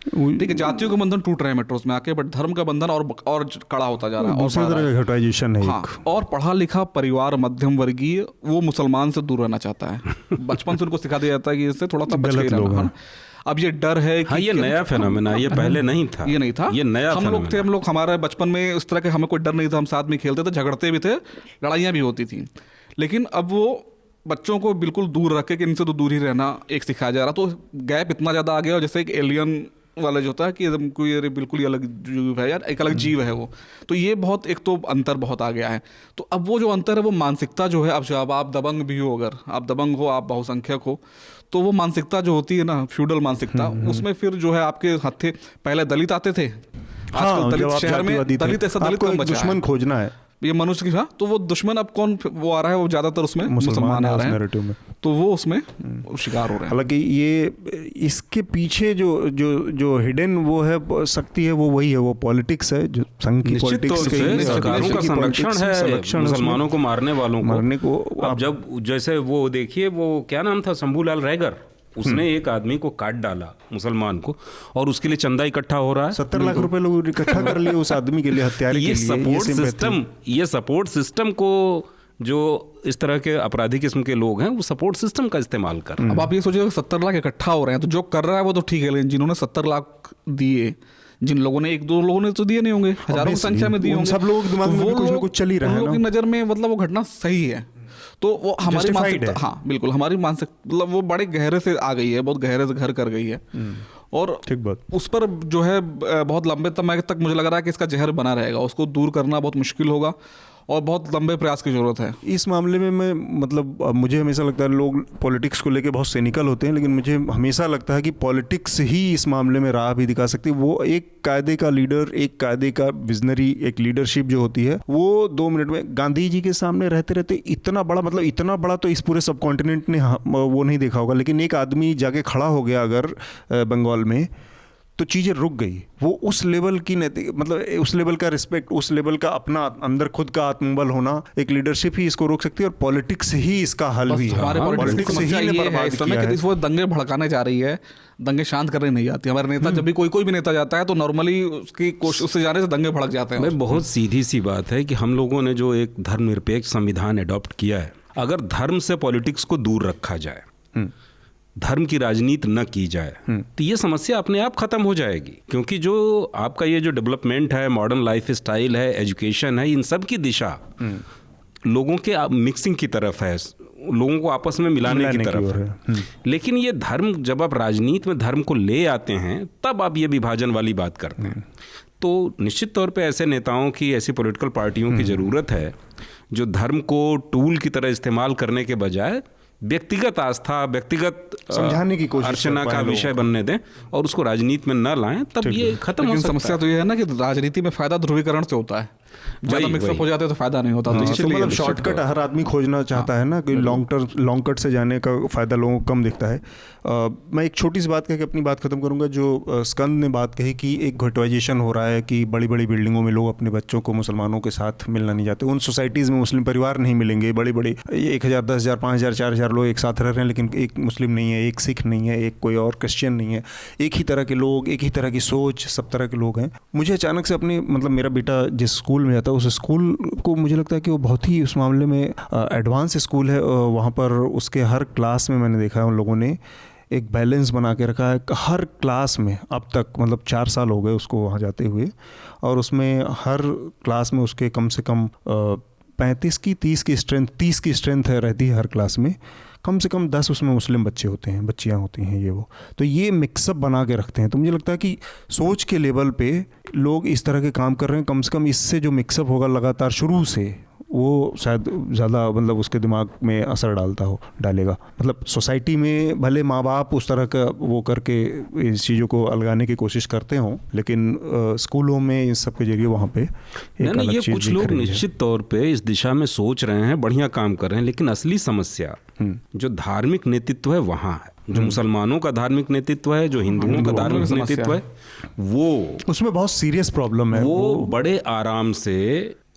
ठीक है, जातियों के बंधन टूट रहे हैं मेट्रोस में आके, बट धर्म का बंधन और कड़ा होता जा रहा है। दूसरी तरह का घटाइजेशन है। हाँ, और पढ़ा लिखा परिवार मध्यम वर्गीय वो मुसलमान से दूर रहना चाहता है। बचपन से उनको सिखा दिया जाता है कि इससे थोड़ा सा बच के रहना। अब ये डर है कि ये नया फेनोमेना, ये पहले नहीं था, ये नहीं था, ये नया हम लोग हमारे बचपन में इस तरह के हमें कोई डर नहीं था, हम साथ में खेलते थे, झगड़ते भी थे, लड़ाइयाँ भी होती थी। लेकिन अब वो बच्चों को बिल्कुल दूर रख के इनसे तो दूर ही रहना एक सिखाया जा रहा, तो गैप इतना ज़्यादा आ गया जैसे एक एलियन वाला जो होता है कि कोई बिल्कुल ही अलग जीव है यार, एक अलग जीव है वो। तो ये बहुत, एक तो अंतर बहुत आ गया है। तो अब वो जो अंतर है वो मानसिकता जो है, अब जब आप दबंग भी हो, अगर आप दबंग हो, आप बहुसंख्यक हो, तो वो मानसिकता जो होती है ना, फ्यूडल मानसिकता, उसमें फिर जो है आपके हत्थे पहले दलित आते थे, आजकल दलित शहर में दलित ऐसा दलित कौन बचा है? दुश्मन खोजना है ये मनुष्य की। हाँ, तो वो दुश्मन अब कौन वो आ रहा है, वो ज्यादातर उसमें मुसलमान आ रहे हैं, तो वो उसमें शिकार हो रहे हैं। हालांकि ये इसके पीछे जो हिडन वो है शक्ति है, वो वही है, वो पॉलिटिक्स है, जो संघ की पॉलिटिक्स, सरकारों का संरक्षण है मुसलमानों को मारने वालों को मारने को। अब जब जैसे वो देखिए, वो क्या नाम था, शंभूलाल रैगर, उसने एक आदमी को काट डाला, मुसलमान को, और उसके लिए चंदा इकट्ठा हो रहा है। 70 लाख रुपए लोग इकट्ठा कर लिए उस आदमी के लिए, हत्यारे के लिए। ये सपोर्ट सिस्टम को जो इस तरह के अपराधी किस्म के लोग हैं वो सपोर्ट सिस्टम का इस्तेमाल कर रहे हैं। अब आप ये सोचिए 70 लाख इकट्ठा हो रहे हैं तो जो कर रहा है वो तो ठीक है, लेकिन जिन्होंने 70 लाख दिए, जिन लोगों ने, 1-2 लोगों ने तो दिए नहीं होंगे, हजारों की संख्या में दिए होंगे, सब लोग दिमाग में कुछ ना कुछ चल ही रहा है, उन लोगों की नजर में मतलब वो घटना सही है। तो वो हमारी मानसिकता, हाँ बिल्कुल, हमारी मानसिकता मतलब वो बड़े गहरे से आ गई है, बहुत गहरे से घर कर गई है, और उस पर जो है बहुत लंबे समय तक मुझे लग रहा है कि इसका जहर बना रहेगा, उसको दूर करना बहुत मुश्किल होगा और बहुत लंबे प्रयास की जरूरत है। इस मामले में मैं मतलब मुझे हमेशा लगता है लोग पॉलिटिक्स को लेके बहुत सिनिकल होते हैं, लेकिन मुझे हमेशा लगता है कि पॉलिटिक्स ही इस मामले में राह भी दिखा सकती है। वो एक कायदे का लीडर, एक कायदे का विजनरी, एक लीडरशिप जो होती है, वो 2 मिनट में गांधी जी के सामने रहते रहते इतना बड़ा, मतलब इतना बड़ा तो इस पूरे सब कॉन्टिनेंट ने वो नहीं देखा होगा, लेकिन एक आदमी जाके खड़ा हो गया अगर बंगाल में, तो चीज़ें रुक गई। वो उस लेवल की नैतिक, मतलब उस लेवल का रिस्पेक्ट, उस लेवल का अपना अंदर खुद का आत्मबल होना, एक लीडरशिप ही इसको रोक सकती है और पॉलिटिक्स ही इसका हल भी है। पॉलिटिक्स ही ने बर्बाद किया है। वो दंगे भड़काने जा रही है, दंगे शांत करने नहीं जाती। हमारे नेता जब भी कोई भी नेता जाता है तो नॉर्मली उसकी कोशिश, उससे जाने से दंगे भड़क जाते हैं। बहुत सीधी सी बात है कि हम लोगों ने जो एक धर्मनिरपेक्ष संविधान अडॉप्ट किया है, अगर धर्म से पॉलिटिक्स को दूर रखा जाए, धर्म की राजनीति न की जाए, तो ये समस्या अपने आप खत्म हो जाएगी। क्योंकि जो आपका ये जो डेवलपमेंट है, मॉडर्न लाइफ स्टाइल है, एजुकेशन है, इन सब की दिशा लोगों के मिक्सिंग की तरफ है, लोगों को आपस में मिलाने की तरफ है। लेकिन ये धर्म, जब आप राजनीति में धर्म को ले आते हैं, तब आप ये विभाजन वाली बात करते हैं। तो निश्चित तौर पे ऐसे नेताओं की, ऐसी पॉलिटिकल पार्टियों की ज़रूरत है जो धर्म को टूल की तरह इस्तेमाल करने के बजाय व्यक्तिगत आस्था, व्यक्तिगत समझाने की कोशिश अर्चना का विषय बनने दें और उसको राजनीति में न लाएं, तब ये खत्म हो सकता है। समस्या तो ये है ना कि राजनीति में फायदा ध्रुवीकरण से होता है, ज़्यादा मिक्सअप हो जाते हैं तो फायदा नहीं होता। मतलब शॉर्टकट हर आदमी खोजना चाहता है ना, कि लॉन्ग कट से जाने का फ़ायदा लोगों को कम दिखता है। मैं एक छोटी सी बात कह के अपनी बात खत्म करूंगा। जो स्कंद ने बात कही कि एक घटवाइजेशन हो रहा है, कि बड़ी बड़ी बिल्डिंगों में लोग अपने बच्चों को मुसलमानों के साथ मिलना नहीं चाहते। उन सोसाइटीज़ में मुस्लिम परिवार नहीं मिलेंगे, बड़े बड़े 1000, 10,000, 5,000, 4,000 लोग एक साथ रह रहे हैं, लेकिन एक मुस्लिम नहीं है, एक सिख नहीं है, एक कोई और क्रिश्चियन नहीं है। एक ही तरह के लोग, एक ही तरह की सोच, सब तरह के लोग हैं। मुझे अचानक से अपने, मतलब मेरा बेटा जिस स्कूल में जाता है, उस स्कूल को मुझे लगता है कि वो बहुत ही उस मामले में एडवांस स्कूल है। वहाँ पर उसके हर क्लास में मैंने देखा है उन लोगों ने एक बैलेंस बना के रखा है। हर क्लास में अब तक, मतलब 4 साल हो गए उसको वहाँ जाते हुए, और उसमें हर क्लास में उसके कम से कम 35 की 30 की स्ट्रेंथ है, रहती है हर क्लास में। कम से कम 10 उसमें मुस्लिम बच्चे होते हैं, बच्चियाँ होती हैं, ये वो। तो ये मिक्सअप बना के रखते हैं। तो मुझे लगता है कि सोच के लेवल पे लोग इस तरह के काम कर रहे हैं। कम से कम इससे जो मिक्सअप होगा लगातार शुरू से, वो शायद ज़्यादा, मतलब उसके दिमाग में असर डालेगा। मतलब सोसाइटी में भले माँ बाप उस तरह का वो करके इस चीज़ों को अलगाने की कोशिश करते हों, लेकिन स्कूलों में इस सब के जरिए वहाँ पे एक अलग ये चीज़ कुछ लोग निश्चित तौर पे इस दिशा में सोच रहे हैं, बढ़िया काम कर रहे हैं। लेकिन असली समस्या जो धार्मिक नेतृत्व है वहाँ है, जो मुसलमानों का धार्मिक नेतृत्व है, जो हिंदुओं का धार्मिक नेतृत्व है, वो उसमें बहुत सीरियस प्रॉब्लम है। वो बड़े आराम से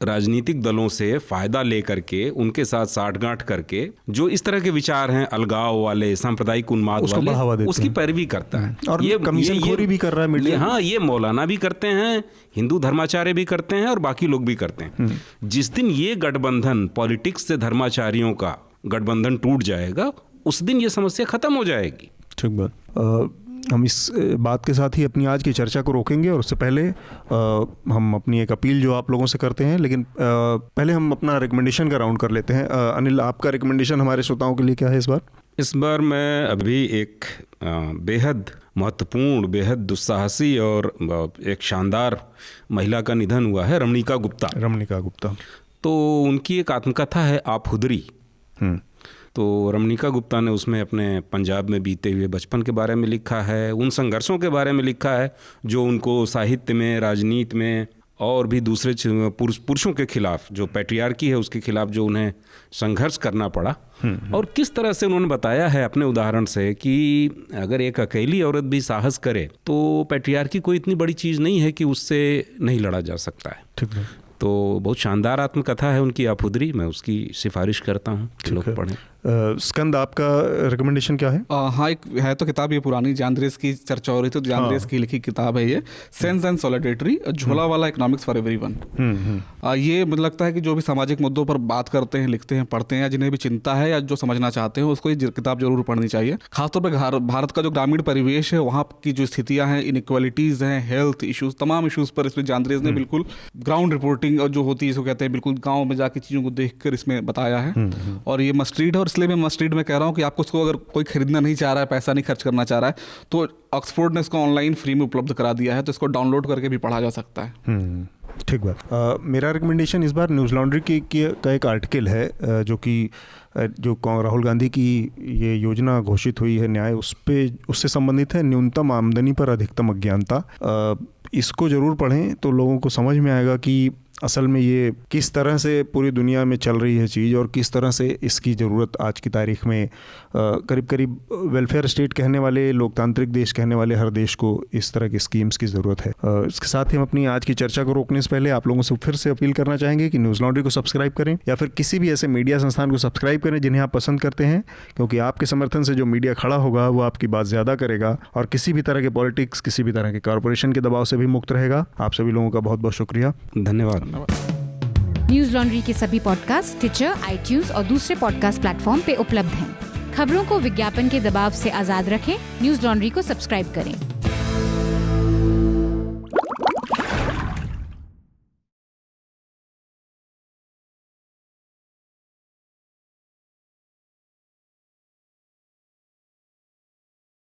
राजनीतिक दलों से फायदा लेकर के, उनके साथ साठगांठ करके, जो इस तरह के विचार हैं अलगाव वाले, सांप्रदायिक उन्माद वाले, उसकी पैरवी करता है। और ये कमीशनखोरी भी कर रहा है मीडिया। हाँ, ये मौलाना भी करते हैं, हिंदू धर्माचार्य भी करते हैं, और बाकी लोग भी करते हैं। जिस दिन ये गठबंधन, पॉलिटिक्स से धर्माचार्यों का गठबंधन टूट जाएगा, उस दिन ये समस्या खत्म हो जाएगी। ठीक बात। हम इस बात के साथ ही अपनी आज की चर्चा को रोकेंगे, और उससे पहले हम अपनी एक अपील जो आप लोगों से करते हैं, लेकिन पहले हम अपना रिकमेंडेशन का राउंड कर लेते हैं। अनिल, आपका रिकमेंडेशन हमारे श्रोताओं के लिए क्या है इस बार? इस बार मैं अभी एक बेहद महत्वपूर्ण, बेहद दुस्साहसी और एक शानदार महिला का निधन हुआ है, रमणीका गुप्ता। तो उनकी एक आत्मकथा है आप हुदरी। तो रमणीका गुप्ता ने उसमें अपने पंजाब में बीते हुए बचपन के बारे में लिखा है, उन संघर्षों के बारे में लिखा है जो उनको साहित्य में, राजनीति में और भी दूसरे पुरुषों के खिलाफ, जो पैट्रियार्की है उसके खिलाफ जो उन्हें संघर्ष करना पड़ा, और किस तरह से उन्होंने बताया है अपने उदाहरण से कि अगर एक अकेली औरत भी साहस करे तो पैट्रियार्की कोई इतनी बड़ी चीज़ नहीं है कि उससे नहीं लड़ा जा सकता है। ठीक है। तो बहुत शानदार आत्मकथा है उनकी, आप हुदरी। मैं उसकी सिफारिश करता हूँ कि लोग पढ़ें। स्कंद, आपका रिकमेंडेशन क्या है? हाँ, एक है तो किताब ये पुरानी, जानद्रेस की चर्चा हो रही थी, तो जानद्रेस की लिखी किताब है ये, सेंस एंड सॉलिडेरिटी, झोला वाला इकोनॉमिक्स फॉर एवरीवन। ये मुझे लगता है कि जो भी सामाजिक मुद्दों पर बात करते हैं, लिखते हैं, पढ़ते हैं, या जिन्हें भी चिंता है या जो समझना चाहते हैं, उसको ये किताब जरूर पढ़नी चाहिए। खासतौर पर भारत का जो ग्रामीण परिवेश है, वहाँ की जो स्थितियाँ हैं, इनइक्वालिटीज़ हैं, हेल्थ इशूज़, तमाम इशूज़ पर इसमें जानद्रेस ने बिल्कुल ग्राउंड रिपोर्टिंग, और जो होती है इसको कहते हैं, बिल्कुल गाँव में जाके चीज़ों को देख कर इसमें बताया है। और ये मस्ट रीड है, और इसलिए मैं मस्ट रीड में कह रहा हूँ कि आपको इसको अगर कोई खरीदना नहीं चाह रहा है, पैसा नहीं खर्च करना चाह रहा है, तो ऑक्सफोर्ड ने इसको ऑनलाइन फ्री में उपलब्ध करा दिया है, तो इसको डाउनलोड करके भी पढ़ा जा सकता है। ठीक बात। मेरा रिकमेंडेशन इस बार न्यूज़ लॉन्ड्री का एक आर्टिकल है, जो कि जो राहुल गांधी की ये योजना घोषित हुई है न्याय, उससे संबंधित है, न्यूनतम आमदनी पर अधिकतम अज्ञानता। इसको ज़रूर पढ़ें तो लोगों को समझ में आएगा कि असल में ये किस तरह से पूरी दुनिया में चल रही है चीज़, और किस तरह से इसकी ज़रूरत आज की तारीख में करीब करीब वेलफेयर स्टेट कहने वाले, लोकतांत्रिक देश कहने वाले हर देश को इस तरह की स्कीम्स की ज़रूरत है। इसके साथ ही हम अपनी आज की चर्चा को रोकने से पहले आप लोगों से फिर से अपील करना चाहेंगे कि न्यूज़ लॉन्ड्री को सब्सक्राइब करें, या फिर किसी भी ऐसे मीडिया संस्थान को सब्सक्राइब करें जिन्हें आप पसंद करते हैं, क्योंकि आपके समर्थन से जो मीडिया खड़ा होगा वो आपकी बात ज़्यादा करेगा, और किसी भी तरह के पॉलिटिक्स, किसी भी तरह के कॉरपोरेशन के दबाव से भी मुक्त रहेगा। आप सभी लोगों का बहुत बहुत शुक्रिया। धन्यवाद। न्यूज लॉन्ड्री के सभी पॉडकास्ट टिचर, iTunes और दूसरे पॉडकास्ट प्लेटफॉर्म पे उपलब्ध हैं। खबरों को विज्ञापन के दबाव से आजाद रखें, न्यूज लॉन्ड्री को सब्सक्राइब करें।